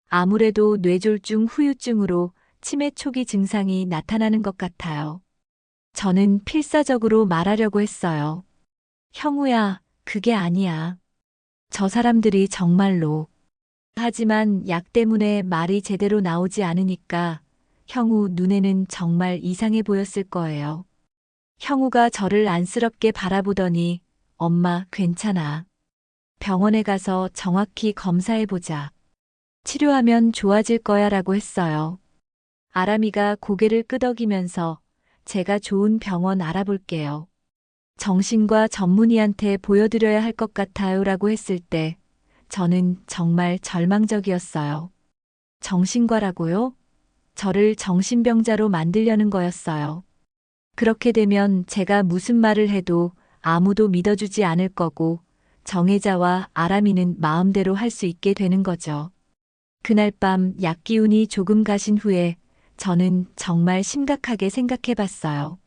아무래도 뇌졸중 후유증으로 치매 초기 증상이 나타나는 것 같아요. 저는 필사적으로 말하려고 했어요. 형우야, 그게 아니야. 저 사람들이 정말로. 하지만 약 때문에 말이 제대로 나오지 않으니까 형우 눈에는 정말 이상해 보였을 거예요. 형우가 저를 안쓰럽게 바라보더니 엄마, 괜찮아. 병원에 가서 정확히 검사해보자. 치료하면 좋아질 거야 라고 했어요. 아람이가 고개를 끄덕이면서 제가 좋은 병원 알아볼게요. 정신과 전문의한테 보여드려야 할 것 같아요 라고 했을 때 저는 정말 절망적이었어요. 정신과라고요? 저를 정신병자로 만들려는 거였어요. 그렇게 되면 제가 무슨 말을 해도 아무도 믿어주지 않을 거고 정혜자와 아람이는 마음대로 할 수 있게 되는 거죠. 그날 밤 약 기운이 조금 가신 후에 저는 정말 심각하게 생각해 봤어요.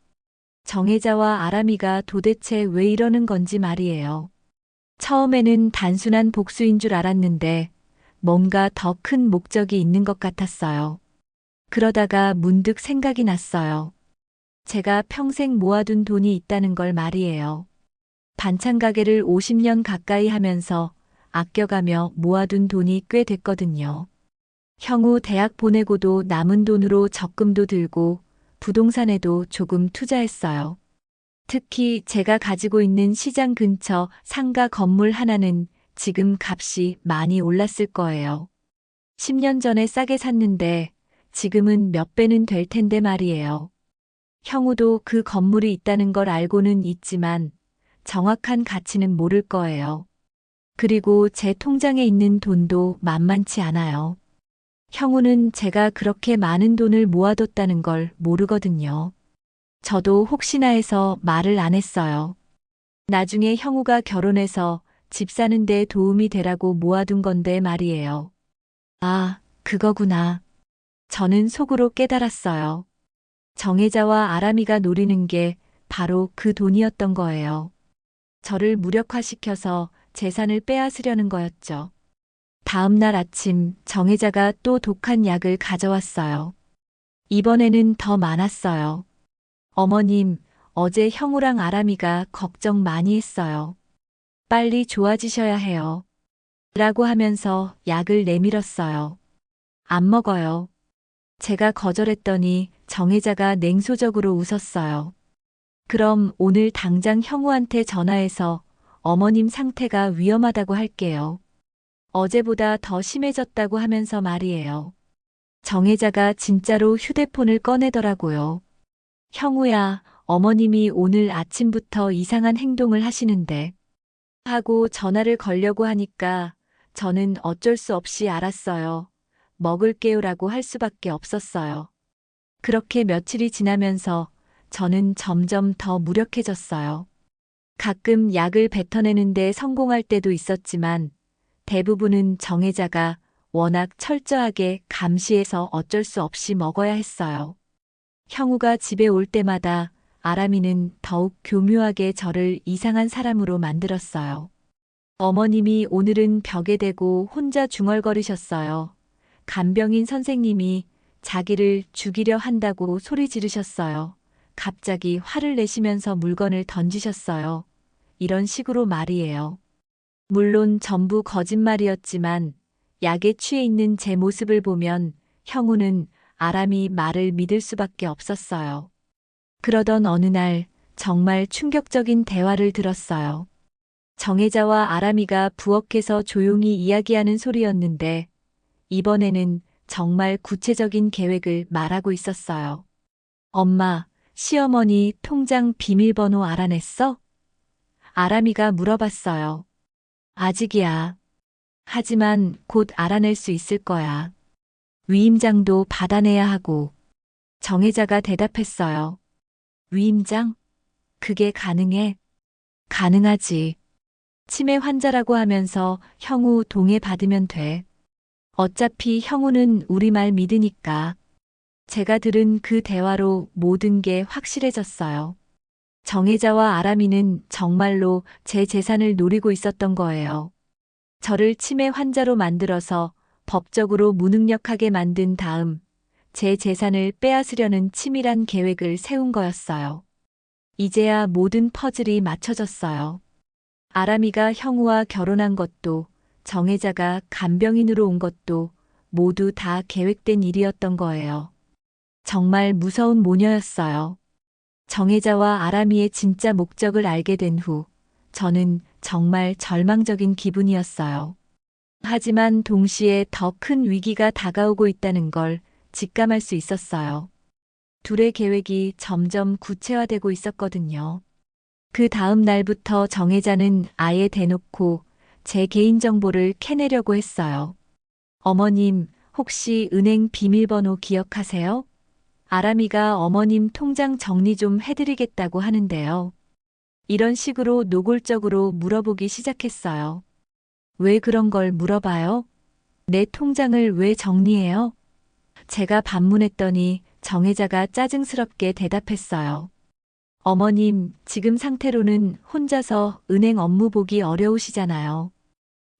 정혜자와 아람이가 도대체 왜 이러는 건지 말이에요. 처음에는 단순한 복수인 줄 알았는데 뭔가 더 큰 목적이 있는 것 같았어요. 그러다가 문득 생각이 났어요. 제가 평생 모아둔 돈이 있다는 걸 말이에요. 반찬 가게를 50년 가까이 하면서 아껴가며 모아둔 돈이 꽤 됐거든요. 형우 대학 보내고도 남은 돈으로 적금도 들고 부동산에도 조금 투자했어요. 특히 제가 가지고 있는 시장 근처 상가 건물 하나는 지금 값이 많이 올랐을 거예요. 10년 전에 싸게 샀는데 지금은 몇 배는 될 텐데 말이에요. 형우도 그 건물이 있다는 걸 알고는 있지만 정확한 가치는 모를 거예요. 그리고 제 통장에 있는 돈도 만만치 않아요. 형우는 제가 그렇게 많은 돈을 모아뒀다는 걸 모르거든요. 저도 혹시나 해서 말을 안 했어요. 나중에 형우가 결혼해서 집 사는 데 도움이 되라고 모아둔 건데 말이에요. 아, 그거구나. 저는 속으로 깨달았어요. 정혜자와 아람이가 노리는 게 바로 그 돈이었던 거예요. 저를 무력화시켜서 재산을 빼앗으려는 거였죠. 다음 날 아침 정혜자가 또 독한 약을 가져왔어요. 이번에는 더 많았어요. 어머님, 어제 형우랑 아람이가 걱정 많이 했어요. 빨리 좋아지셔야 해요. 라고 하면서 약을 내밀었어요. 안 먹어요. 제가 거절했더니 정혜자가 냉소적으로 웃었어요. 그럼 오늘 당장 형우한테 전화해서 어머님 상태가 위험하다고 할게요. 어제보다 더 심해졌다고 하면서 말이에요. 정혜자가 진짜로 휴대폰을 꺼내더라고요. 형우야, 어머님이 오늘 아침부터 이상한 행동을 하시는데 하고 전화를 걸려고 하니까 저는 어쩔 수 없이 알았어요. 먹을게요라고 할 수밖에 없었어요. 그렇게 며칠이 지나면서 저는 점점 더 무력해졌어요. 가끔 약을 뱉어내는데 성공할 때도 있었지만 대부분은 정혜자가 워낙 철저하게 감시해서 어쩔 수 없이 먹어야 했어요. 형우가 집에 올 때마다 아람이는 더욱 교묘하게 저를 이상한 사람으로 만들었어요. 어머님이 오늘은 벽에 대고 혼자 중얼거리셨어요. 간병인 선생님이 자기를 죽이려 한다고 소리 지르셨어요. 갑자기 화를 내시면서 물건을 던지셨어요. 이런 식으로 말이에요. 물론 전부 거짓말이었지만 약에 취해 있는 제 모습을 보면 형우는 아람이 말을 믿을 수밖에 없었어요. 그러던 어느 날 정말 충격적인 대화를 들었어요. 정혜자와 아람이가 부엌에서 조용히 이야기하는 소리였는데 이번에는 정말 구체적인 계획을 말하고 있었어요. 엄마, 시어머니 통장 비밀번호 알아냈어? 아람이가 물어봤어요. 아직이야. 하지만 곧 알아낼 수 있을 거야. 위임장도 받아내야 하고. 정혜자가 대답했어요. 위임장? 그게 가능해? 가능하지. 치매 환자라고 하면서 형우 동의 받으면 돼. 어차피 형우는 우리 말 믿으니까. 제가 들은 그 대화로 모든 게 확실해졌어요. 정혜자와 아람이는 정말로 제 재산을 노리고 있었던 거예요. 저를 치매 환자로 만들어서 법적으로 무능력하게 만든 다음 제 재산을 빼앗으려는 치밀한 계획을 세운 거였어요. 이제야 모든 퍼즐이 맞춰졌어요. 아람이가 형우와 결혼한 것도 정혜자가 간병인으로 온 것도 모두 다 계획된 일이었던 거예요. 정말 무서운 모녀였어요. 정혜자와 아람이의 진짜 목적을 알게 된 후 저는 정말 절망적인 기분이었어요. 하지만 동시에 더 큰 위기가 다가오고 있다는 걸 직감할 수 있었어요. 둘의 계획이 점점 구체화되고 있었거든요. 그 다음 날부터 정혜자는 아예 대놓고 제 개인정보를 캐내려고 했어요. 어머님, 혹시 은행 비밀번호 기억하세요? 아람이가 어머님 통장 정리 좀 해드리겠다고 하는데요. 이런 식으로 노골적으로 물어보기 시작했어요. 왜 그런 걸 물어봐요? 내 통장을 왜 정리해요? 제가 반문했더니 정혜자가 짜증스럽게 대답했어요. 어머님, 지금 상태로는 혼자서 은행 업무 보기 어려우시잖아요.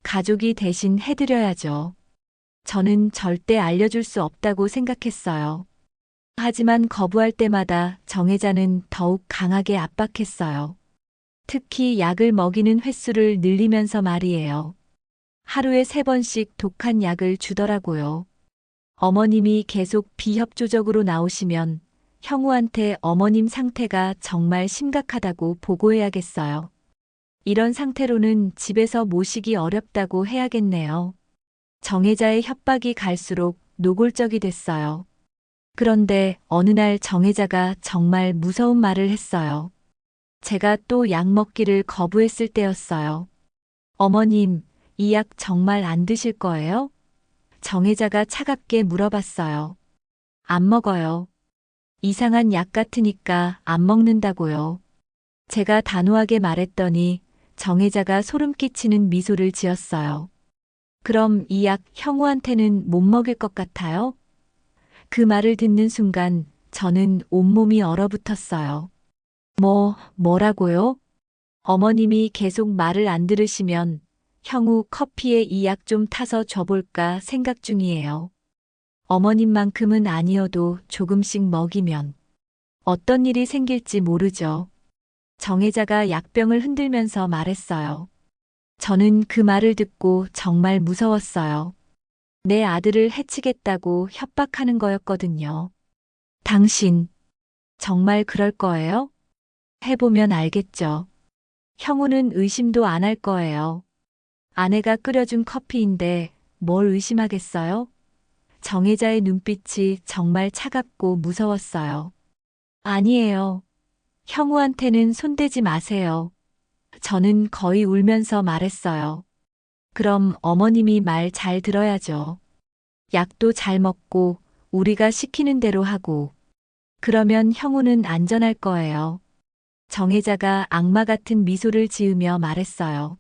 가족이 대신 해드려야죠. 저는 절대 알려줄 수 없다고 생각했어요. 하지만 거부할 때마다 정혜자는 더욱 강하게 압박했어요. 특히 약을 먹이는 횟수를 늘리면서 말이에요. 하루에 3번씩 독한 약을 주더라고요. 어머님이 계속 비협조적으로 나오시면 형우한테 어머님 상태가 정말 심각하다고 보고해야겠어요. 이런 상태로는 집에서 모시기 어렵다고 해야겠네요. 정혜자의 협박이 갈수록 노골적이 됐어요. 그런데 어느 날 정혜자가 정말 무서운 말을 했어요. 제가 또 약 먹기를 거부했을 때였어요. 어머님, 이 약 정말 안 드실 거예요? 정혜자가 차갑게 물어봤어요. 안 먹어요. 이상한 약 같으니까 안 먹는다고요. 제가 단호하게 말했더니 정혜자가 소름 끼치는 미소를 지었어요. 그럼 이 약 형우한테는 못 먹일 것 같아요? 그 말을 듣는 순간 저는 온몸이 얼어붙었어요. 뭐라고요? 어머님이 계속 말을 안 들으시면 형우 커피에 이 약 좀 타서 줘볼까 생각 중이에요. 어머님만큼은 아니어도 조금씩 먹이면 어떤 일이 생길지 모르죠. 정혜자가 약병을 흔들면서 말했어요. 저는 그 말을 듣고 정말 무서웠어요. 내 아들을 해치겠다고 협박하는 거였거든요. 당신, 정말 그럴 거예요? 해보면 알겠죠. 형우는 의심도 안 할 거예요. 아내가 끓여준 커피인데 뭘 의심하겠어요? 정혜자의 눈빛이 정말 차갑고 무서웠어요. 아니에요. 형우한테는 손대지 마세요. 저는 거의 울면서 말했어요. 그럼 어머님이 말 잘 들어야죠. 약도 잘 먹고 우리가 시키는 대로 하고. 그러면 형우는 안전할 거예요. 정혜자가 악마 같은 미소를 지으며 말했어요.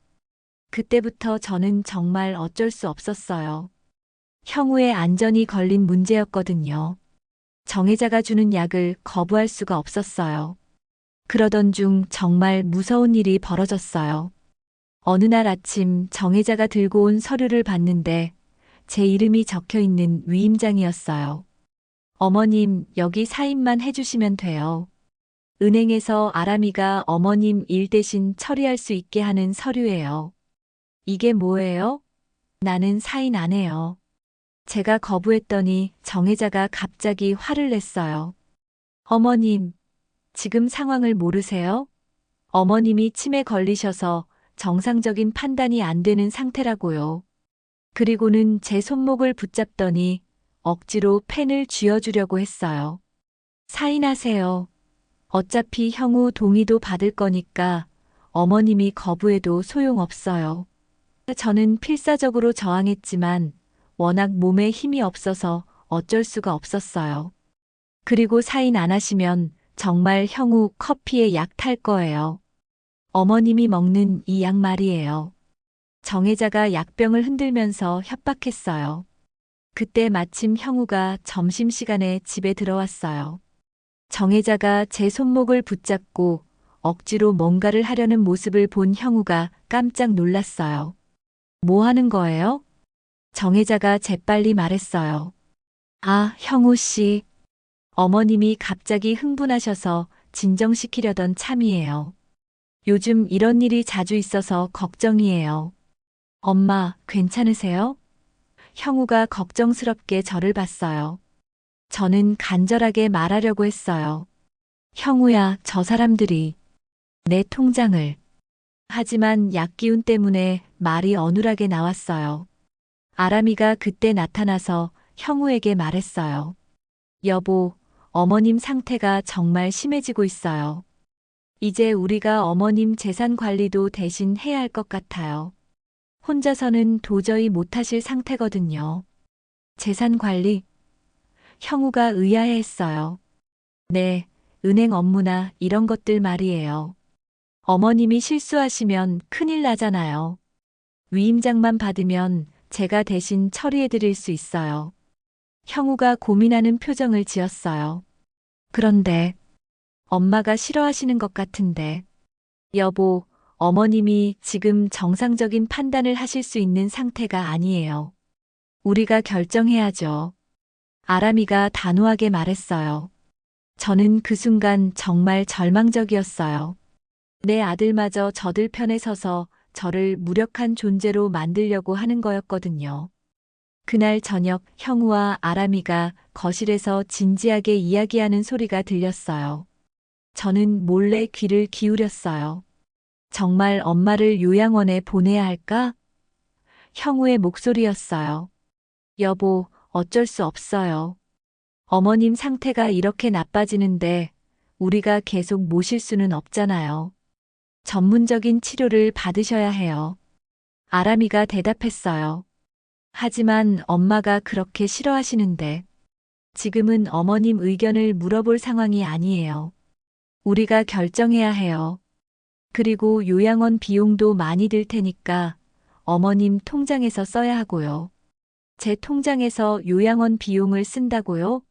그때부터 저는 정말 어쩔 수 없었어요. 형우의 안전이 걸린 문제였거든요. 정혜자가 주는 약을 거부할 수가 없었어요. 그러던 중 정말 무서운 일이 벌어졌어요. 어느 날 아침 정혜자가 들고 온 서류를 봤는데 제 이름이 적혀 있는 위임장이었어요. 어머님, 여기 사인만 해주시면 돼요. 은행에서 아람이가 어머님 일 대신 처리할 수 있게 하는 서류예요. 이게 뭐예요? 나는 사인 안 해요. 제가 거부했더니 정혜자가 갑자기 화를 냈어요. 어머님, 지금 상황을 모르세요? 어머님이 치매 걸리셔서 정상적인 판단이 안 되는 상태라고요. 그리고는 제 손목을 붙잡더니 억지로 펜을 쥐어주려고 했어요. 사인하세요. 어차피 형우 동의도 받을 거니까 어머님이 거부해도 소용없어요. 저는 필사적으로 저항했지만 워낙 몸에 힘이 없어서 어쩔 수가 없었어요. 그리고 사인 안 하시면 정말 형우 커피에 약 탈 거예요. 어머님이 먹는 이 약 말이에요. 정혜자가 약병을 흔들면서 협박했어요. 그때 마침 형우가 점심시간에 집에 들어왔어요. 정혜자가 제 손목을 붙잡고 억지로 뭔가를 하려는 모습을 본 형우가 깜짝 놀랐어요. 뭐 하는 거예요? 정혜자가 재빨리 말했어요. 아, 형우 씨. 어머님이 갑자기 흥분하셔서 진정시키려던 참이에요. 요즘 이런 일이 자주 있어서 걱정이에요. 엄마, 괜찮으세요? 형우가 걱정스럽게 저를 봤어요. 저는 간절하게 말하려고 했어요. 형우야, 저 사람들이 내 통장을. 하지만 약기운 때문에 말이 어눌하게 나왔어요. 아람이가 그때 나타나서 형우에게 말했어요. 여보, 어머님 상태가 정말 심해지고 있어요. 이제 우리가 어머님 재산 관리도 대신 해야 할 것 같아요. 혼자서는 도저히 못하실 상태거든요. 재산 관리? 형우가 의아해했어요. 네, 은행 업무나 이런 것들 말이에요. 어머님이 실수하시면 큰일 나잖아요. 위임장만 받으면 제가 대신 처리해드릴 수 있어요. 형우가 고민하는 표정을 지었어요. 그런데 엄마가 싫어하시는 것 같은데. 여보, 어머님이 지금 정상적인 판단을 하실 수 있는 상태가 아니에요. 우리가 결정해야죠. 아람이가 단호하게 말했어요. 저는 그 순간 정말 절망적이었어요. 내 아들마저 저들 편에 서서 저를 무력한 존재로 만들려고 하는 거였거든요. 그날 저녁 형우와 아람이가 거실에서 진지하게 이야기하는 소리가 들렸어요. 저는 몰래 귀를 기울였어요. 정말 엄마를 요양원에 보내야 할까? 형우의 목소리였어요. 여보, 어쩔 수 없어요. 어머님 상태가 이렇게 나빠지는데 우리가 계속 모실 수는 없잖아요. 전문적인 치료를 받으셔야 해요. 아람이가 대답했어요. 하지만 엄마가 그렇게 싫어하시는데 지금은 어머님 의견을 물어볼 상황이 아니에요. 우리가 결정해야 해요. 그리고 요양원 비용도 많이 들 테니까 어머님 통장에서 써야 하고요. 제 통장에서 요양원 비용을 쓴다고요?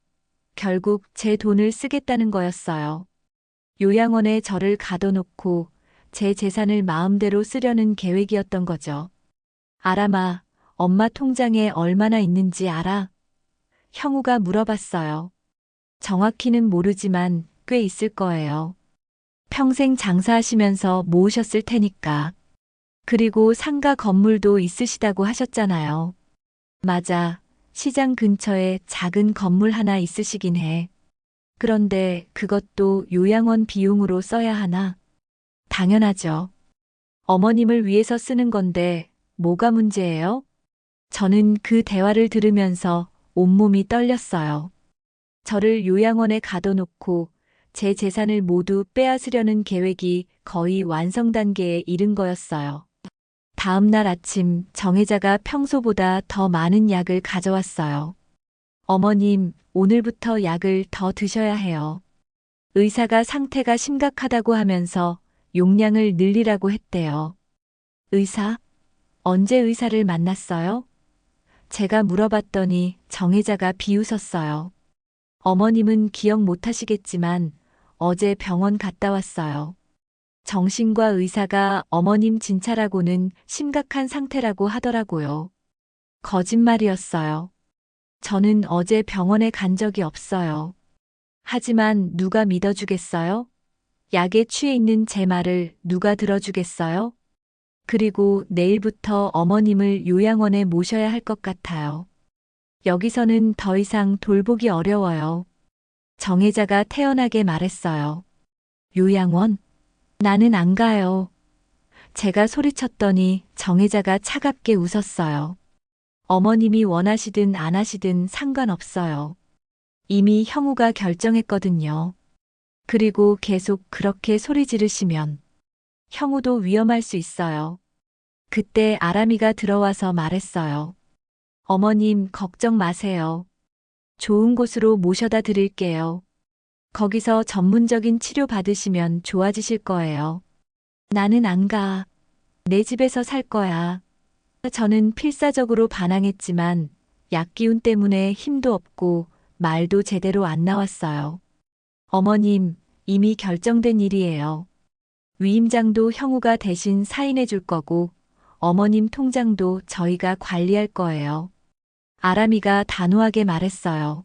결국 제 돈을 쓰겠다는 거였어요. 요양원에 저를 가둬놓고 제 재산을 마음대로 쓰려는 계획이었던 거죠. 아람아, 엄마 통장에 얼마나 있는지 알아? 형우가 물어봤어요. 정확히는 모르지만 꽤 있을 거예요. 평생 장사하시면서 모으셨을 테니까. 그리고 상가 건물도 있으시다고 하셨잖아요. 맞아. 시장 근처에 작은 건물 하나 있으시긴 해. 그런데 그것도 요양원 비용으로 써야 하나? 당연하죠. 어머님을 위해서 쓰는 건데 뭐가 문제예요? 저는 그 대화를 들으면서 온몸이 떨렸어요. 저를 요양원에 가둬놓고 제 재산을 모두 빼앗으려는 계획이 거의 완성 단계에 이른 거였어요. 다음 날 아침 정혜자가 평소보다 더 많은 약을 가져왔어요. 어머님, 오늘부터 약을 더 드셔야 해요. 의사가 상태가 심각하다고 하면서 용량을 늘리라고 했대요. 의사? 언제 의사를 만났어요? 제가 물어봤더니 정혜자가 비웃었어요. 어머님은 기억 못 하시겠지만 어제 병원 갔다 왔어요. 정신과 의사가 어머님 진찰하고는 심각한 상태라고 하더라고요. 거짓말이었어요. 저는 어제 병원에 간 적이 없어요. 하지만 누가 믿어주겠어요? 약에 취해 있는 제 말을 누가 들어주겠어요? 그리고 내일부터 어머님을 요양원에 모셔야 할 것 같아요. 여기서는 더 이상 돌보기 어려워요. 정혜자가 태연하게 말했어요. 요양원? 나는 안 가요. 제가 소리쳤더니 정혜자가 차갑게 웃었어요. 어머님이 원하시든 안 하시든 상관없어요. 이미 형우가 결정했거든요. 그리고 계속 그렇게 소리 지르시면 형우도 위험할 수 있어요. 그때 아람이가 들어와서 말했어요. 어머님 걱정 마세요. 좋은 곳으로 모셔다 드릴게요. 거기서 전문적인 치료 받으시면 좋아지실 거예요. 나는 안 가. 내 집에서 살 거야. 저는 필사적으로 반항했지만 약기운 때문에 힘도 없고 말도 제대로 안 나왔어요. 어머님, 이미 결정된 일이에요. 위임장도 형우가 대신 사인해 줄 거고 어머님 통장도 저희가 관리할 거예요. 아람이가 단호하게 말했어요.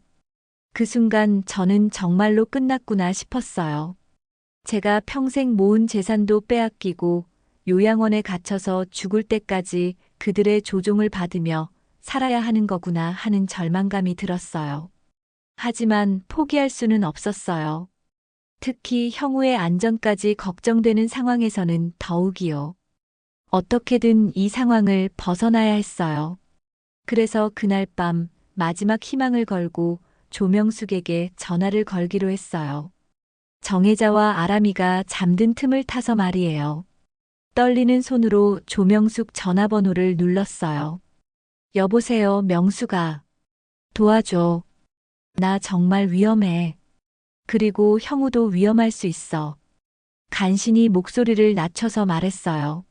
그 순간 저는 정말로 끝났구나 싶었어요. 제가 평생 모은 재산도 빼앗기고 요양원에 갇혀서 죽을 때까지 그들의 조종을 받으며 살아야 하는 거구나 하는 절망감이 들었어요. 하지만 포기할 수는 없었어요. 특히 형우의 안전까지 걱정되는 상황에서는 더욱이요. 어떻게든 이 상황을 벗어나야 했어요. 그래서 그날 밤 마지막 희망을 걸고 조명숙에게 전화를 걸기로 했어요. 정혜자와 아람이가 잠든 틈을 타서 말이에요. 떨리는 손으로 조명숙 전화번호를 눌렀어요. 여보세요, 명숙아. 도와줘. 나 정말 위험해. 그리고 형우도 위험할 수 있어. 간신히 목소리를 낮춰서 말했어요.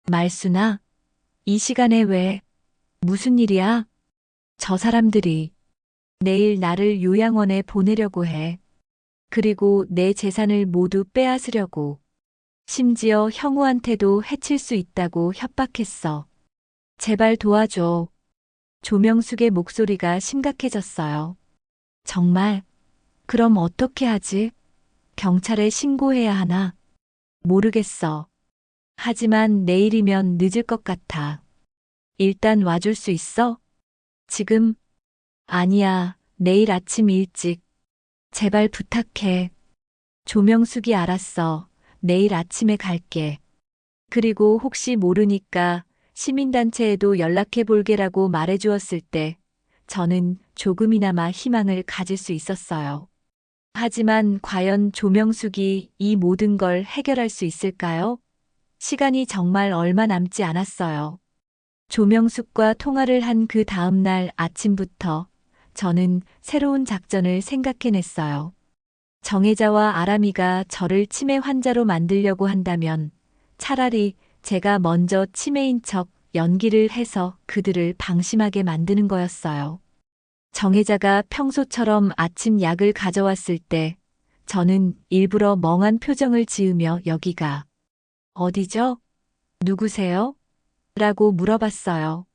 말순아, 이 시간에 왜? 무슨 일이야? 저 사람들이 내일 나를 요양원에 보내려고 해. 그리고 내 재산을 모두 빼앗으려고. 심지어 형우한테도 해칠 수 있다고 협박했어. 제발 도와줘. 조명숙의 목소리가 심각해졌어요. 정말? 그럼 어떻게 하지? 경찰에 신고해야 하나? 모르겠어. 하지만 내일이면 늦을 것 같아. 일단 와줄 수 있어? 지금? 아니야, 내일 아침 일찍. 제발 부탁해. 조명숙이 알았어. 내일 아침에 갈게. 그리고 혹시 모르니까 시민단체에도 연락해 볼게라고 말해 주었을 때 저는 조금이나마 희망을 가질 수 있었어요. 하지만 과연 조명숙이 이 모든 걸 해결할 수 있을까요? 시간이 정말 얼마 남지 않았어요. 조명숙과 통화를 한 그 다음 날 아침부터 저는 새로운 작전을 생각해냈어요. 정혜자와 아람이가 저를 치매 환자로 만들려고 한다면 차라리 제가 먼저 치매인 척 연기를 해서 그들을 방심하게 만드는 거였어요. 정혜자가 평소처럼 아침 약을 가져왔을 때 저는 일부러 멍한 표정을 지으며 여기가 어디죠? 누구세요? 라고 물어봤어요.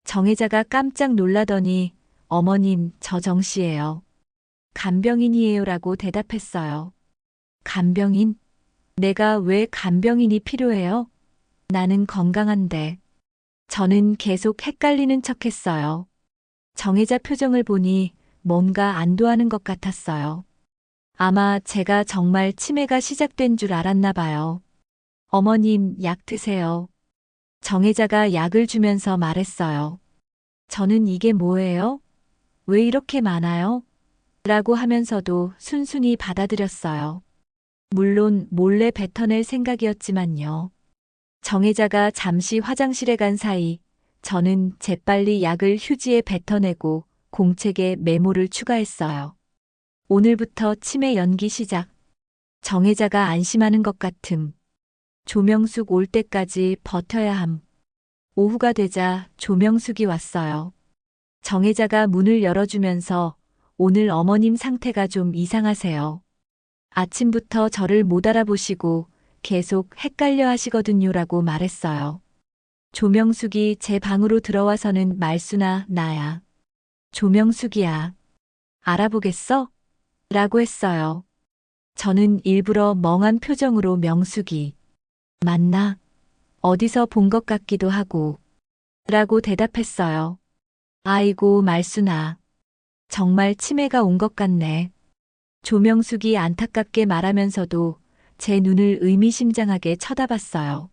정혜자가 깜짝 놀라더니 어머님, 저 정씨예요. 간병인이에요 라고 대답했어요. 간병인? 내가 왜 간병인이 필요해요? 나는 건강한데. 저는 계속 헷갈리는 척 했어요. 정혜자 표정을 보니 뭔가 안도하는 것 같았어요. 아마 제가 정말 치매가 시작된 줄 알았나 봐요. 어머님, 약 드세요. 정혜자가 약을 주면서 말했어요. 저는 이게 뭐예요? 왜 이렇게 많아요? 라고 하면서도 순순히 받아들였어요. 물론 몰래 뱉어낼 생각이었지만요. 정혜자가 잠시 화장실에 간 사이 저는 재빨리 약을 휴지에 뱉어내고 공책에 메모를 추가했어요. 오늘부터 치매 연기 시작. 정혜자가 안심하는 것 같음. 조명숙 올 때까지 버텨야 함. 오후가 되자 조명숙이 왔어요. 정혜자가 문을 열어주면서 오늘 어머님 상태가 좀 이상하세요. 아침부터 저를 못 알아보시고 계속 헷갈려 하시거든요라고 말했어요. 조명숙이 제 방으로 들어와서는 말수나 나야. 조명숙이야. 알아보겠어? 라고 했어요. 저는 일부러 멍한 표정으로 명숙이 맞나? 어디서 본 것 같기도 하고 라고 대답했어요. 아이고 말수나. 정말 치매가 온 것 같네. 조명숙이 안타깝게 말하면서도 제 눈을 의미심장하게 쳐다봤어요.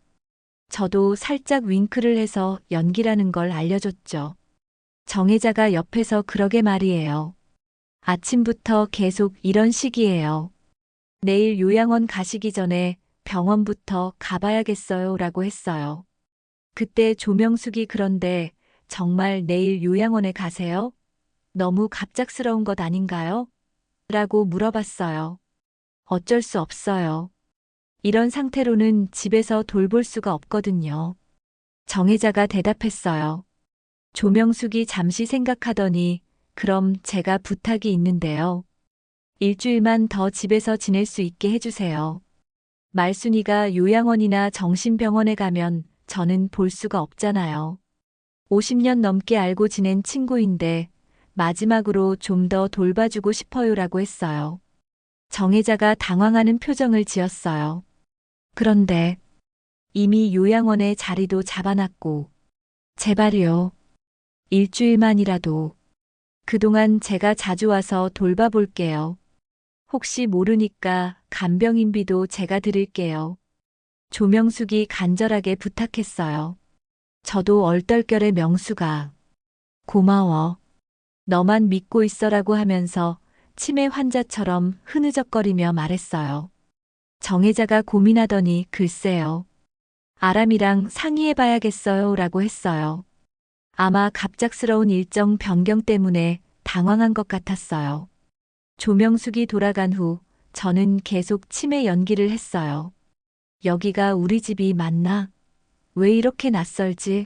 저도 살짝 윙크를 해서 연기라는 걸 알려줬죠. 정혜자가 옆에서 그러게 말이에요. 아침부터 계속 이런 식이에요. 내일 요양원 가시기 전에 병원부터 가봐야겠어요 라고 했어요. 그때 조명숙이 그런데 정말 내일 요양원에 가세요? 너무 갑작스러운 것 아닌가요? 라고 물어봤어요. 어쩔 수 없어요. 이런 상태로는 집에서 돌볼 수가 없거든요. 정혜자가 대답했어요. 조명숙이 잠시 생각하더니 그럼 제가 부탁이 있는데요. 일주일만 더 집에서 지낼 수 있게 해주세요. 말순이가 요양원이나 정신병원에 가면 저는 볼 수가 없잖아요. 50년 넘게 알고 지낸 친구인데 마지막으로 좀 더 돌봐주고 싶어요라고 했어요. 정혜자가 당황하는 표정을 지었어요. 그런데 이미 요양원에 자리도 잡아놨고 제발요. 일주일만이라도 그동안 제가 자주 와서 돌봐볼게요. 혹시 모르니까 간병인비도 제가 드릴게요. 조명숙이 간절하게 부탁했어요. 저도 얼떨결에 명수가 고마워. 너만 믿고 있어라고 하면서 치매 환자처럼 흐느적거리며 말했어요. 정혜자가 고민하더니 글쎄요. 아람이랑 상의해봐야겠어요 라고 했어요. 아마 갑작스러운 일정 변경 때문에 당황한 것 같았어요. 조명숙이 돌아간 후 저는 계속 치매 연기를 했어요. 여기가 우리 집이 맞나? 왜 이렇게 낯설지?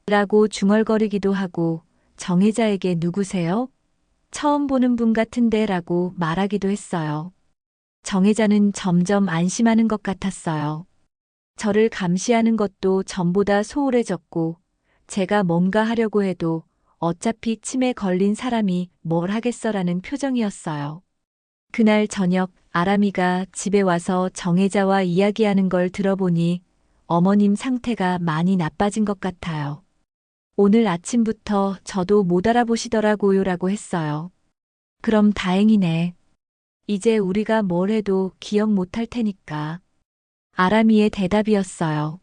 라고 중얼거리기도 하고 정혜자에게 누구세요? 처음 보는 분 같은데 라고 말하기도 했어요. 정혜자는 점점 안심하는 것 같았어요. 저를 감시하는 것도 전보다 소홀해졌고 제가 뭔가 하려고 해도 어차피 치매 걸린 사람이 뭘 하겠어라는 표정이었어요. 그날 저녁 아람이가 집에 와서 정혜자와 이야기하는 걸 들어보니 어머님 상태가 많이 나빠진 것 같아요. 오늘 아침부터 저도 못 알아보시더라고요라고 했어요. 그럼 다행이네. 이제 우리가 뭘 해도 기억 못할 테니까. 아람이의 대답이었어요.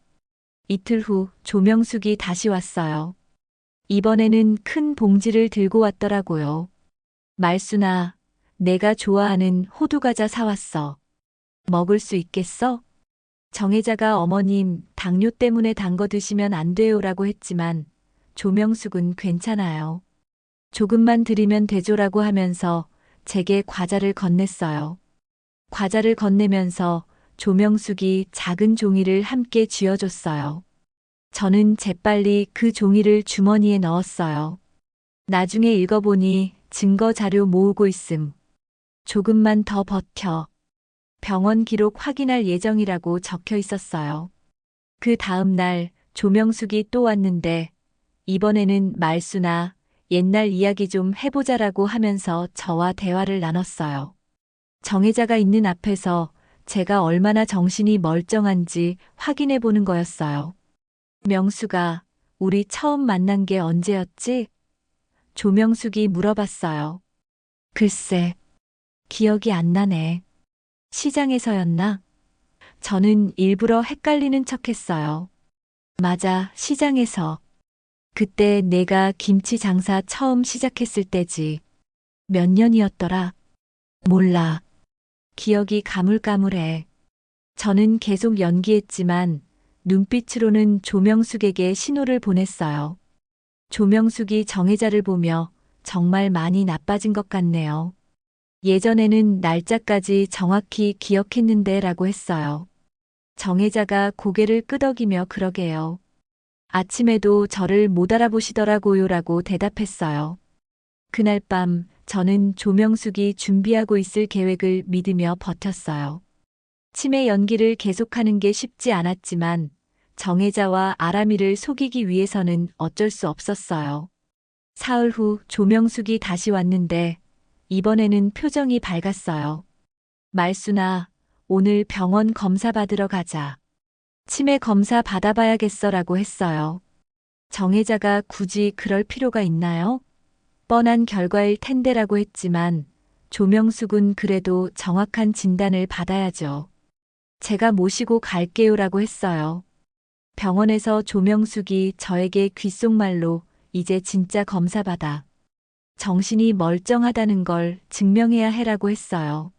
이틀 후 조명숙이 다시 왔어요. 이번에는 큰 봉지를 들고 왔더라고요. 말순아, 내가 좋아하는 호두과자 사왔어. 먹을 수 있겠어? 정혜자가 어머님 당뇨 때문에 단 거 드시면 안 돼요라고 했지만 조명숙은 괜찮아요. 조금만 드리면 되죠라고 하면서 제게 과자를 건넸어요. 과자를 건네면서 조명숙이 작은 종이를 함께 쥐어줬어요. 저는 재빨리 그 종이를 주머니에 넣었어요. 나중에 읽어보니 증거 자료 모으고 있음. 조금만 더 버텨. 병원 기록 확인할 예정이라고 적혀 있었어요. 그 다음 날 조명숙이 또 왔는데 이번에는 말수나 옛날 이야기 좀 해보자라고 하면서 저와 대화를 나눴어요. 정혜자가 있는 앞에서 제가 얼마나 정신이 멀쩡한지 확인해 보는 거였어요. 명수가 우리 처음 만난 게 언제였지? 조명숙이 물어봤어요. 글쎄, 기억이 안 나네. 시장에서였나? 저는 일부러 헷갈리는 척 했어요. 맞아, 시장에서. 그때 내가 김치 장사 처음 시작했을 때지. 몇 년이었더라? 몰라. 기억이 가물가물해. 저는 계속 연기했지만 눈빛으로는 조명숙에게 신호를 보냈어요. 조명숙이 정혜자를 보며 정말 많이 나빠진 것 같네요. 예전에는 날짜까지 정확히 기억했는데 라고 했어요. 정혜자가 고개를 끄덕이며 그러게요. 아침에도 저를 못 알아보시더라고요 라고 대답했어요. 그날 밤 저는 조명숙이 준비하고 있을 계획을 믿으며 버텼어요. 치매 연기를 계속하는 게 쉽지 않았지만 정혜자와 아람이를 속이기 위해서는 어쩔 수 없었어요. 사흘 후 조명숙이 다시 왔는데 이번에는 표정이 밝았어요. 말순아, 오늘 병원 검사 받으러 가자. 치매 검사 받아봐야겠어라고 했어요. 정혜자가 굳이 그럴 필요가 있나요? 뻔한 결과일 텐데라고 했지만 조명숙은 그래도 정확한 진단을 받아야죠. 제가 모시고 갈게요라고 했어요. 병원에서 조명숙이 저에게 귓속말로 이제 진짜 검사 받아. 정신이 멀쩡하다는 걸 증명해야 해라고 했어요.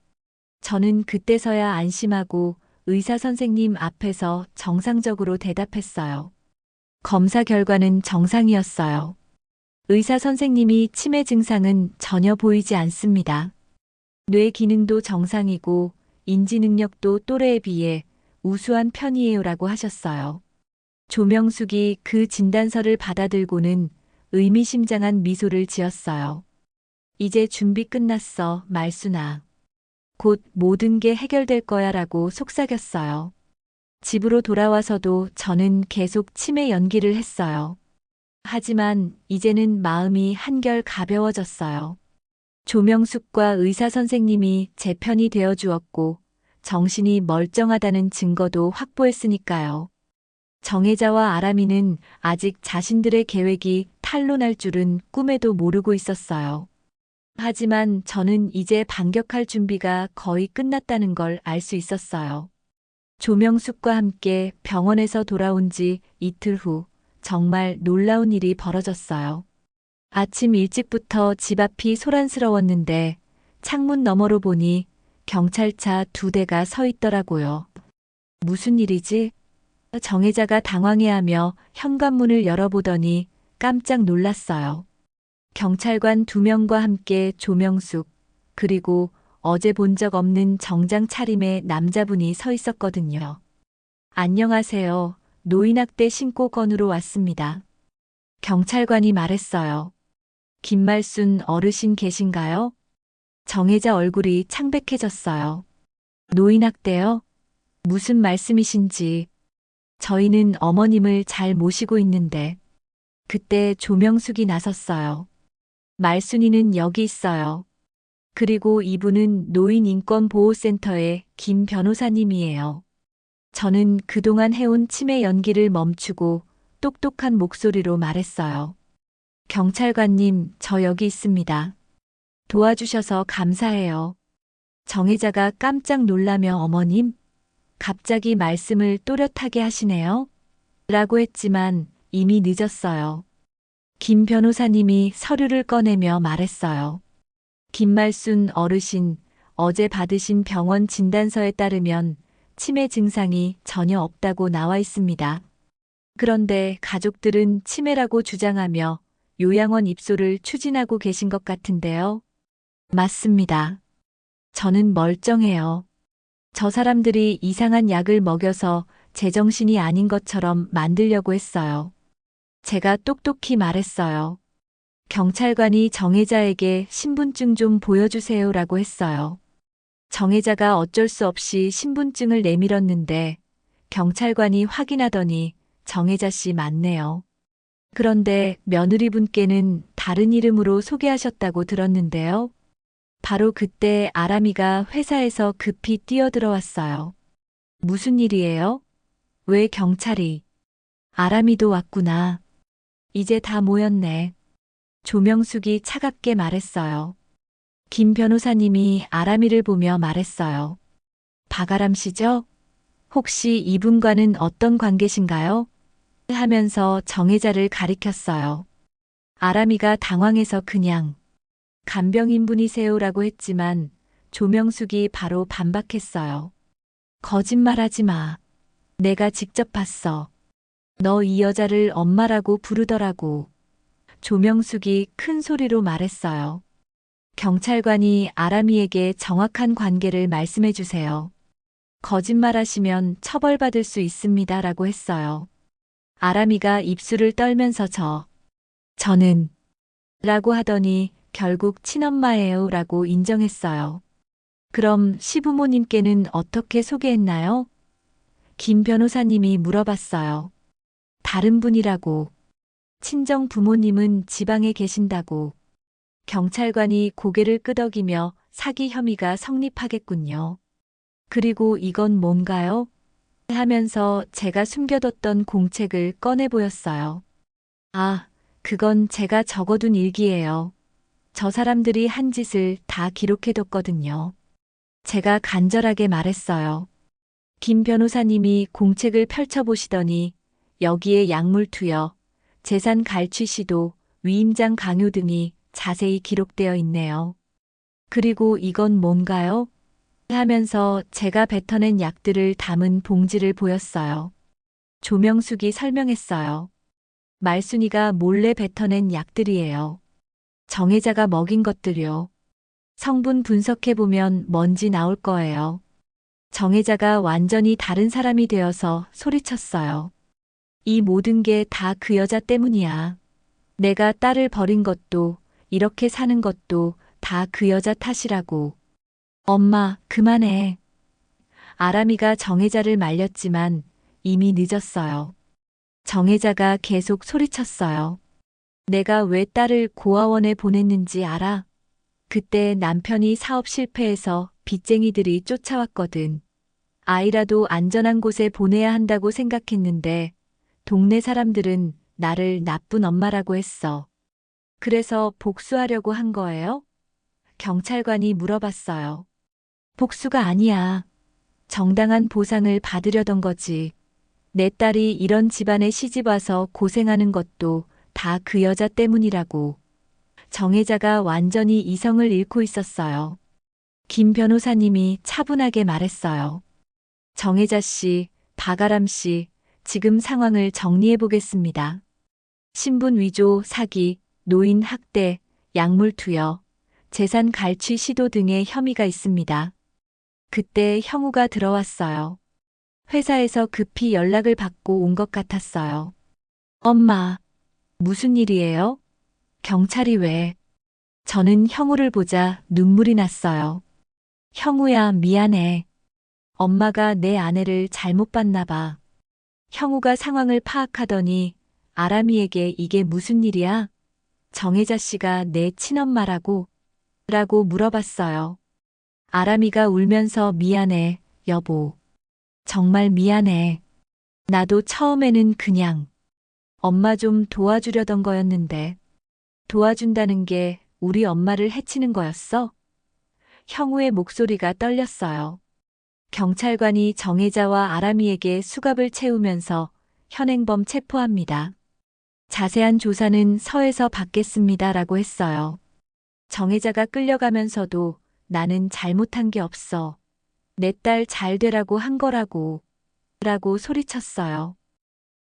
저는 그때서야 안심하고 의사 선생님 앞에서 정상적으로 대답했어요. 검사 결과는 정상이었어요. 의사 선생님이 치매 증상은 전혀 보이지 않습니다. 뇌 기능도 정상이고 인지 능력도 또래에 비해 우수한 편이에요라고 하셨어요. 조명숙이 그 진단서를 받아들고는 의미심장한 미소를 지었어요. 이제 준비 끝났어, 말순아. 곧 모든 게 해결될 거야 라고 속삭였어요. 집으로 돌아와서도 저는 계속 치매 연기를 했어요. 하지만 이제는 마음이 한결 가벼워졌어요. 조명숙과 의사 선생님이 제 편이 되어 주었고 정신이 멀쩡하다는 증거도 확보했으니까요. 정혜자와 아람이는 아직 자신들의 계획이 탄로날 줄은 꿈에도 모르고 있었어요. 하지만 저는 이제 반격할 준비가 거의 끝났다는 걸 알 수 있었어요. 조명숙과 함께 병원에서 돌아온 지 이틀 후 정말 놀라운 일이 벌어졌어요. 아침 일찍부터 집 앞이 소란스러웠는데 창문 너머로 보니 경찰차 2대가 서 있더라고요. 무슨 일이지? 정혜자가 당황해하며 현관문을 열어보더니 깜짝 놀랐어요. 경찰관 2명과 함께 조명숙, 그리고 어제 본 적 없는 정장 차림의 남자분이 서 있었거든요. 안녕하세요. 노인학대 신고 건으로 왔습니다. 경찰관이 말했어요. 김말순 어르신 계신가요? 정혜자 얼굴이 창백해졌어요. 노인학대요? 무슨 말씀이신지. 저희는 어머님을 잘 모시고 있는데. 그때 조명숙이 나섰어요. 말순이는 여기 있어요. 그리고 이분은 노인인권보호센터의 김 변호사님이에요. 저는 그동안 해온 치매 연기를 멈추고 똑똑한 목소리로 말했어요. 경찰관님, 저 여기 있습니다. 도와주셔서 감사해요. 정혜자가 깜짝 놀라며 어머님, 갑자기 말씀을 또렷하게 하시네요. 라고 했지만 이미 늦었어요. 김 변호사님이 서류를 꺼내며 말했어요. 김말순 어르신, 어제 받으신 병원 진단서에 따르면 치매 증상이 전혀 없다고 나와 있습니다. 그런데 가족들은 치매라고 주장하며 요양원 입소를 추진하고 계신 것 같은데요. 맞습니다. 저는 멀쩡해요. 저 사람들이 이상한 약을 먹여서 제정신이 아닌 것처럼 만들려고 했어요. 제가 똑똑히 말했어요. 경찰관이 정혜자에게 신분증 좀 보여주세요라고 했어요. 정혜자가 어쩔 수 없이 신분증을 내밀었는데 경찰관이 확인하더니 정혜자 씨 맞네요. 그런데 며느리분께는 다른 이름으로 소개하셨다고 들었는데요. 바로 그때 아람이가 회사에서 급히 뛰어들어왔어요. 무슨 일이에요? 왜 경찰이? 아람이도 왔구나. 이제 다 모였네. 조명숙이 차갑게 말했어요. 김 변호사님이 아람이를 보며 말했어요. 박아람 씨죠? 혹시 이분과는 어떤 관계신가요? 하면서 정혜자를 가리켰어요. 아람이가 당황해서 그냥 간병인분이세요라고 했지만 조명숙이 바로 반박했어요. 거짓말하지 마. 내가 직접 봤어. 너 이 여자를 엄마라고 부르더라고. 조명숙이 큰 소리로 말했어요. 경찰관이 아람이에게 정확한 관계를 말씀해 주세요. 거짓말하시면 처벌받을 수 있습니다. 라고 했어요. 아람이가 입술을 떨면서 저는 라고 하더니 결국 친엄마예요 라고 인정했어요. 그럼 시부모님께는 어떻게 소개했나요? 김 변호사님이 물어봤어요. 다른 분이라고. 친정 부모님은 지방에 계신다고. 경찰관이 고개를 끄덕이며 사기 혐의가 성립하겠군요. 그리고 이건 뭔가요? 하면서 제가 숨겨뒀던 공책을 꺼내 보였어요. 아, 그건 제가 적어둔 일기예요. 저 사람들이 한 짓을 다 기록해뒀거든요. 제가 간절하게 말했어요. 김 변호사님이 공책을 펼쳐보시더니 여기에 약물 투여, 재산 갈취 시도, 위임장 강요 등이 자세히 기록되어 있네요. 그리고 이건 뭔가요? 하면서 제가 뱉어낸 약들을 담은 봉지를 보였어요. 조명숙이 설명했어요. 말순이가 몰래 뱉어낸 약들이에요. 정혜자가 먹인 것들요. 성분 분석해보면 뭔지 나올 거예요. 정혜자가 완전히 다른 사람이 되어서 소리쳤어요. 이 모든 게 다 그 여자 때문이야. 내가 딸을 버린 것도, 이렇게 사는 것도 다 그 여자 탓이라고. 엄마, 그만해. 아람이가 정혜자를 말렸지만 이미 늦었어요. 정혜자가 계속 소리쳤어요. 내가 왜 딸을 고아원에 보냈는지 알아? 그때 남편이 사업 실패해서 빚쟁이들이 쫓아왔거든. 아이라도 안전한 곳에 보내야 한다고 생각했는데 동네 사람들은 나를 나쁜 엄마라고 했어. 그래서 복수하려고 한 거예요? 경찰관이 물어봤어요. 복수가 아니야. 정당한 보상을 받으려던 거지. 내 딸이 이런 집안에 시집 와서 고생하는 것도 다 그 여자 때문이라고. 정혜자가 완전히 이성을 잃고 있었어요. 김 변호사님이 차분하게 말했어요. 정혜자 씨, 박아람 씨, 지금 상황을 정리해 보겠습니다. 신분 위조, 사기, 노인 학대, 약물 투여, 재산 갈취 시도 등의 혐의가 있습니다. 그때 형우가 들어왔어요. 회사에서 급히 연락을 받고 온 것 같았어요. 엄마, 무슨 일이에요? 경찰이 왜? 저는 형우를 보자 눈물이 났어요. 형우야, 미안해. 엄마가 내 아내를 잘못 봤나 봐. 형우가 상황을 파악하더니 아람이에게 이게 무슨 일이야? 정혜자 씨가 내 친엄마라고? 라고 물어봤어요. 아람이가 울면서 미안해, 여보. 정말 미안해. 나도 처음에는 그냥 엄마 좀 도와주려던 거였는데. 도와준다는 게 우리 엄마를 해치는 거였어? 형우의 목소리가 떨렸어요. 경찰관이 정혜자와 아람이에게 수갑을 채우면서 현행범 체포합니다. 자세한 조사는 서에서 받겠습니다라고 했어요. 정혜자가 끌려가면서도 나는 잘못한 게 없어. 내 딸 잘 되라고 한 거라고. 라고 소리쳤어요.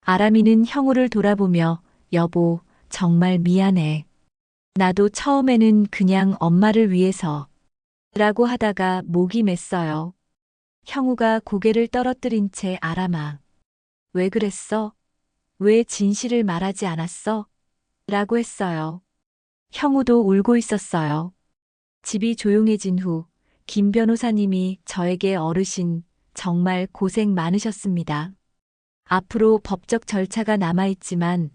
아람이는 형우를 돌아보며 여보, 정말 미안해. 나도 처음에는 그냥 엄마를 위해서. 라고 하다가 목이 맸어요. 형우가 고개를 떨어뜨린 채 아람아. 왜 그랬어? 왜 진실을 말하지 않았어? 라고 했어요. 형우도 울고 있었어요. 집이 조용해진 후 김 변호사님이 저에게 어르신 정말 고생 많으셨습니다. 앞으로 법적 절차가 남아있지만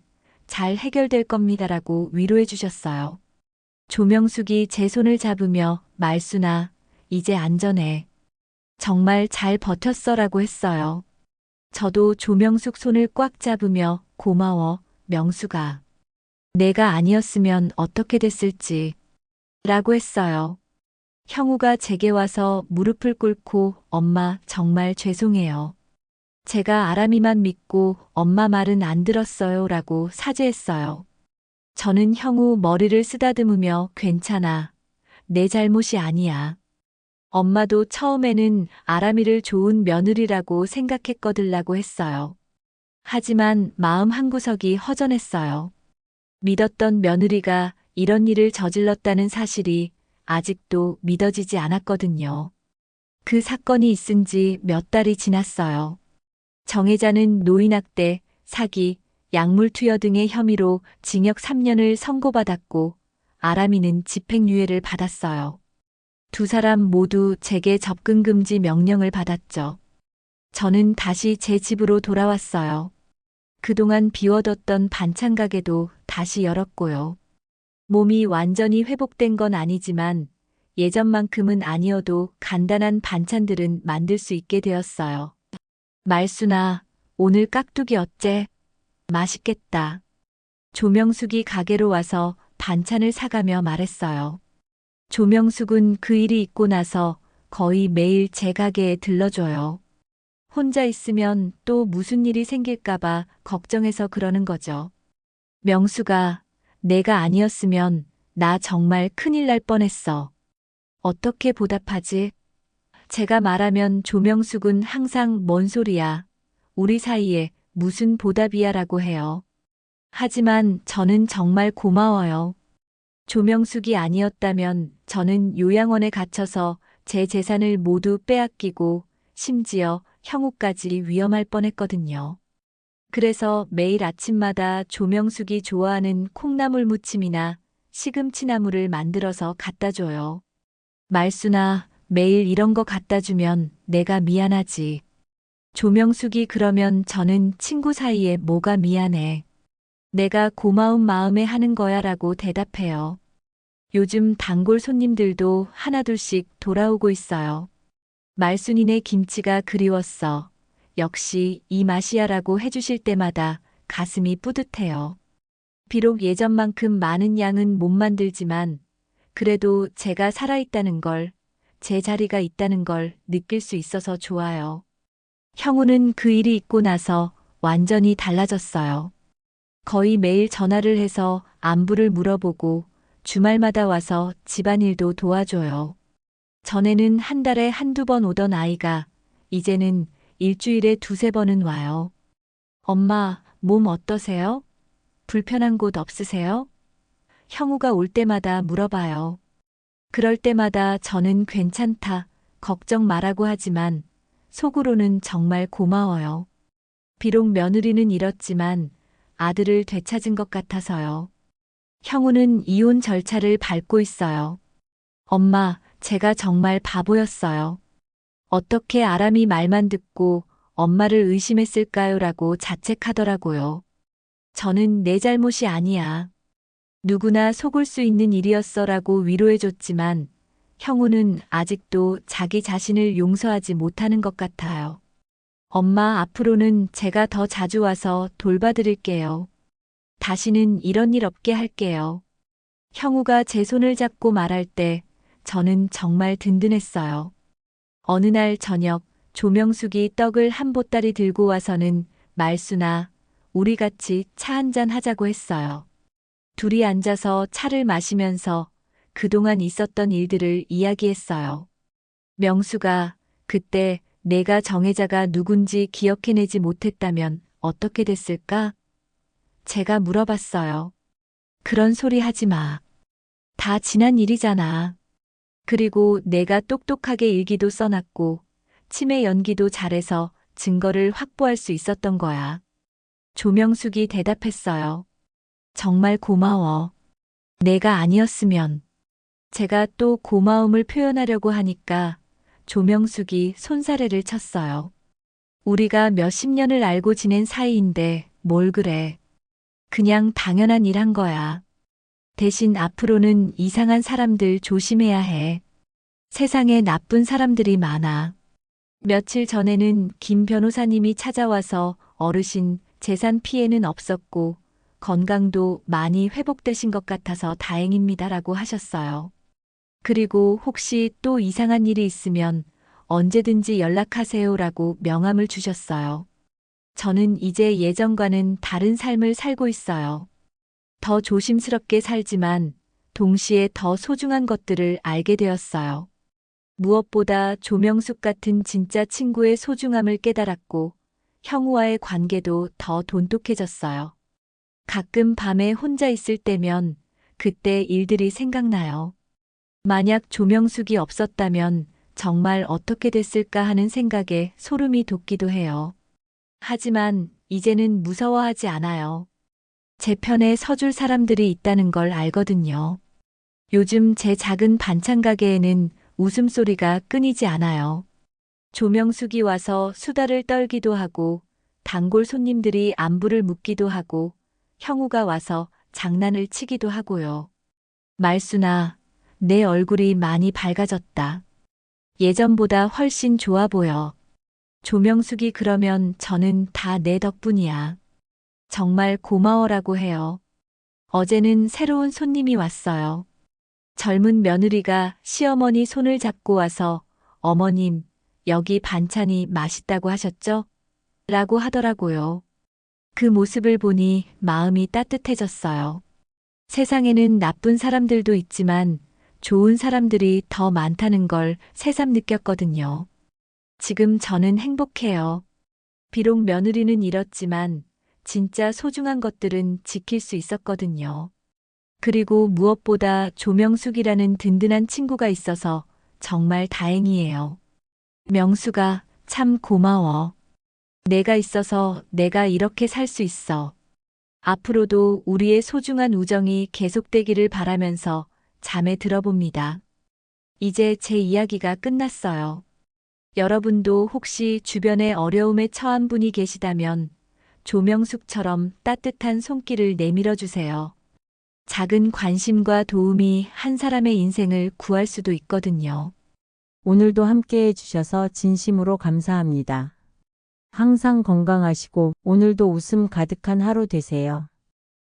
잘 해결될 겁니다라고 위로해 주셨어요. 조명숙이 제 손을 잡으며 말순아, 이제 안전해. 정말 잘 버텼어라고 했어요. 저도 조명숙 손을 꽉 잡으며 고마워, 명숙아. 내가 아니었으면 어떻게 됐을지. 라고 했어요. 형우가 제게 와서 무릎을 꿇고 엄마 정말 죄송해요. 제가 아람이만 믿고 엄마 말은 안 들었어요 라고 사죄했어요. 저는 형우 머리를 쓰다듬으며 괜찮아. 내 잘못이 아니야. 엄마도 처음에는 아람이를 좋은 며느리라고 생각했거들라고 했어요. 하지만 마음 한구석이 허전했어요. 믿었던 며느리가 이런 일을 저질렀다는 사실이 아직도 믿어지지 않았거든요. 그 사건이 있은 지 몇 달이 지났어요. 정혜자는 노인학대, 사기, 약물 투여 등의 혐의로 징역 3년을 선고받았고 아람이는 집행유예를 받았어요. 두 사람 모두 제게 접근 금지 명령을 받았죠. 저는 다시 제 집으로 돌아왔어요. 그동안 비워뒀던 반찬 가게도 다시 열었고요. 몸이 완전히 회복된 건 아니지만 예전만큼은 아니어도 간단한 반찬들은 만들 수 있게 되었어요. 말순아, 오늘 깍두기 어째? 맛있겠다. 조명숙이 가게로 와서 반찬을 사가며 말했어요. 조명숙은 그 일이 있고 나서 거의 매일 제 가게에 들러줘요. 혼자 있으면 또 무슨 일이 생길까봐 걱정해서 그러는 거죠. 명숙아, 내가 아니었으면 나 정말 큰일 날 뻔했어. 어떻게 보답하지? 제가 말하면 조명숙은 항상 뭔 소리야. 우리 사이에 무슨 보답이야 라고 해요. 하지만 저는 정말 고마워요. 조명숙이 아니었다면 저는 요양원에 갇혀서 제 재산을 모두 빼앗기고 심지어 형우까지 위험할 뻔했거든요. 그래서 매일 아침마다 조명숙이 좋아하는 콩나물 무침이나 시금치나물을 만들어서 갖다 줘요. 말순아, 매일 이런 거 갖다 주면 내가 미안하지. 조명숙이 그러면 저는 친구 사이에 뭐가 미안해. 내가 고마운 마음에 하는 거야 라고 대답해요. 요즘 단골 손님들도 하나둘씩 돌아오고 있어요. 말순이네 김치가 그리웠어. 역시 이 맛이야 라고 해주실 때마다 가슴이 뿌듯해요. 비록 예전만큼 많은 양은 못 만들지만 그래도 제가 살아있다는 걸, 제 자리가 있다는 걸 느낄 수 있어서 좋아요. 형우는 그 일이 있고 나서 완전히 달라졌어요. 거의 매일 전화를 해서 안부를 물어보고 주말마다 와서 집안일도 도와줘요. 전에는 한 달에 한두 번 오던 아이가 이제는 일주일에 두세 번은 와요. 엄마, 몸 어떠세요? 불편한 곳 없으세요? 형우가 올 때마다 물어봐요. 그럴 때마다 저는 괜찮다, 걱정 말라고 하지만 속으로는 정말 고마워요. 비록 며느리는 잃었지만 아들을 되찾은 것 같아서요. 형우는 이혼 절차를 밟고 있어요. 엄마, 제가 정말 바보였어요. 어떻게 아람이 말만 듣고 엄마를 의심했을까요? 라고 자책하더라고요. 저는 내 잘못이 아니야. 누구나 속을 수 있는 일이었어 라고 위로해줬지만 형우는 아직도 자기 자신을 용서하지 못하는 것 같아요. 엄마, 앞으로는 제가 더 자주 와서 돌봐드릴게요. 다시는 이런 일 없게 할게요. 형우가 제 손을 잡고 말할 때 저는 정말 든든했어요. 어느 날 저녁 조명숙이 떡을 한 보따리 들고 와서는 말순아, 우리 같이 차 한잔 하자고 했어요. 둘이 앉아서 차를 마시면서 그동안 있었던 일들을 이야기했어요. 명수가 그때 내가 정혜자가 누군지 기억해내지 못했다면 어떻게 됐을까? 제가 물어봤어요. 그런 소리 하지 마. 다 지난 일이잖아. 그리고 내가 똑똑하게 일기도 써놨고 치매 연기도 잘해서 증거를 확보할 수 있었던 거야. 조명숙이 대답했어요. 정말 고마워. 내가 아니었으면. 제가 또 고마움을 표현하려고 하니까 조명숙이 손사래를 쳤어요. 우리가 몇십 년을 알고 지낸 사이인데 뭘 그래. 그냥 당연한 일 한 거야. 대신 앞으로는 이상한 사람들 조심해야 해. 세상에 나쁜 사람들이 많아. 며칠 전에는 김 변호사님이 찾아와서 어르신 재산 피해는 없었고 건강도 많이 회복되신 것 같아서 다행입니다라고 하셨어요. 그리고 혹시 또 이상한 일이 있으면 언제든지 연락하세요라고 명함을 주셨어요. 저는 이제 예전과는 다른 삶을 살고 있어요. 더 조심스럽게 살지만 동시에 더 소중한 것들을 알게 되었어요. 무엇보다 조명숙 같은 진짜 친구의 소중함을 깨달았고 형우와의 관계도 더 돈독해졌어요. 가끔 밤에 혼자 있을 때면 그때 일들이 생각나요. 만약 조명숙이 없었다면 정말 어떻게 됐을까 하는 생각에 소름이 돋기도 해요. 하지만 이제는 무서워하지 않아요. 제 편에 서줄 사람들이 있다는 걸 알거든요. 요즘 제 작은 반찬 가게에는 웃음소리가 끊이지 않아요. 조명숙이 와서 수다를 떨기도 하고 단골 손님들이 안부를 묻기도 하고 형우가 와서 장난을 치기도 하고요. 말순아, 내 얼굴이 많이 밝아졌다. 예전보다 훨씬 좋아 보여. 조명숙이 그러면 저는 다 내 덕분이야. 정말 고마워라고 해요. 어제는 새로운 손님이 왔어요. 젊은 며느리가 시어머니 손을 잡고 와서 어머님, 여기 반찬이 맛있다고 하셨죠? 라고 하더라고요. 그 모습을 보니 마음이 따뜻해졌어요. 세상에는 나쁜 사람들도 있지만 좋은 사람들이 더 많다는 걸 새삼 느꼈거든요. 지금 저는 행복해요. 비록 며느리는 잃었지만 진짜 소중한 것들은 지킬 수 있었거든요. 그리고 무엇보다 조명숙이라는 든든한 친구가 있어서 정말 다행이에요. 명수가 참 고마워. 내가 있어서 내가 이렇게 살 수 있어. 앞으로도 우리의 소중한 우정이 계속되기를 바라면서 잠에 들어봅니다. 이제 제 이야기가 끝났어요. 여러분도 혹시 주변에 어려움에 처한 분이 계시다면 조명숙처럼 따뜻한 손길을 내밀어 주세요. 작은 관심과 도움이 한 사람의 인생을 구할 수도 있거든요. 오늘도 함께 해주셔서 진심으로 감사합니다. 항상 건강하시고 오늘도 웃음 가득한 하루 되세요.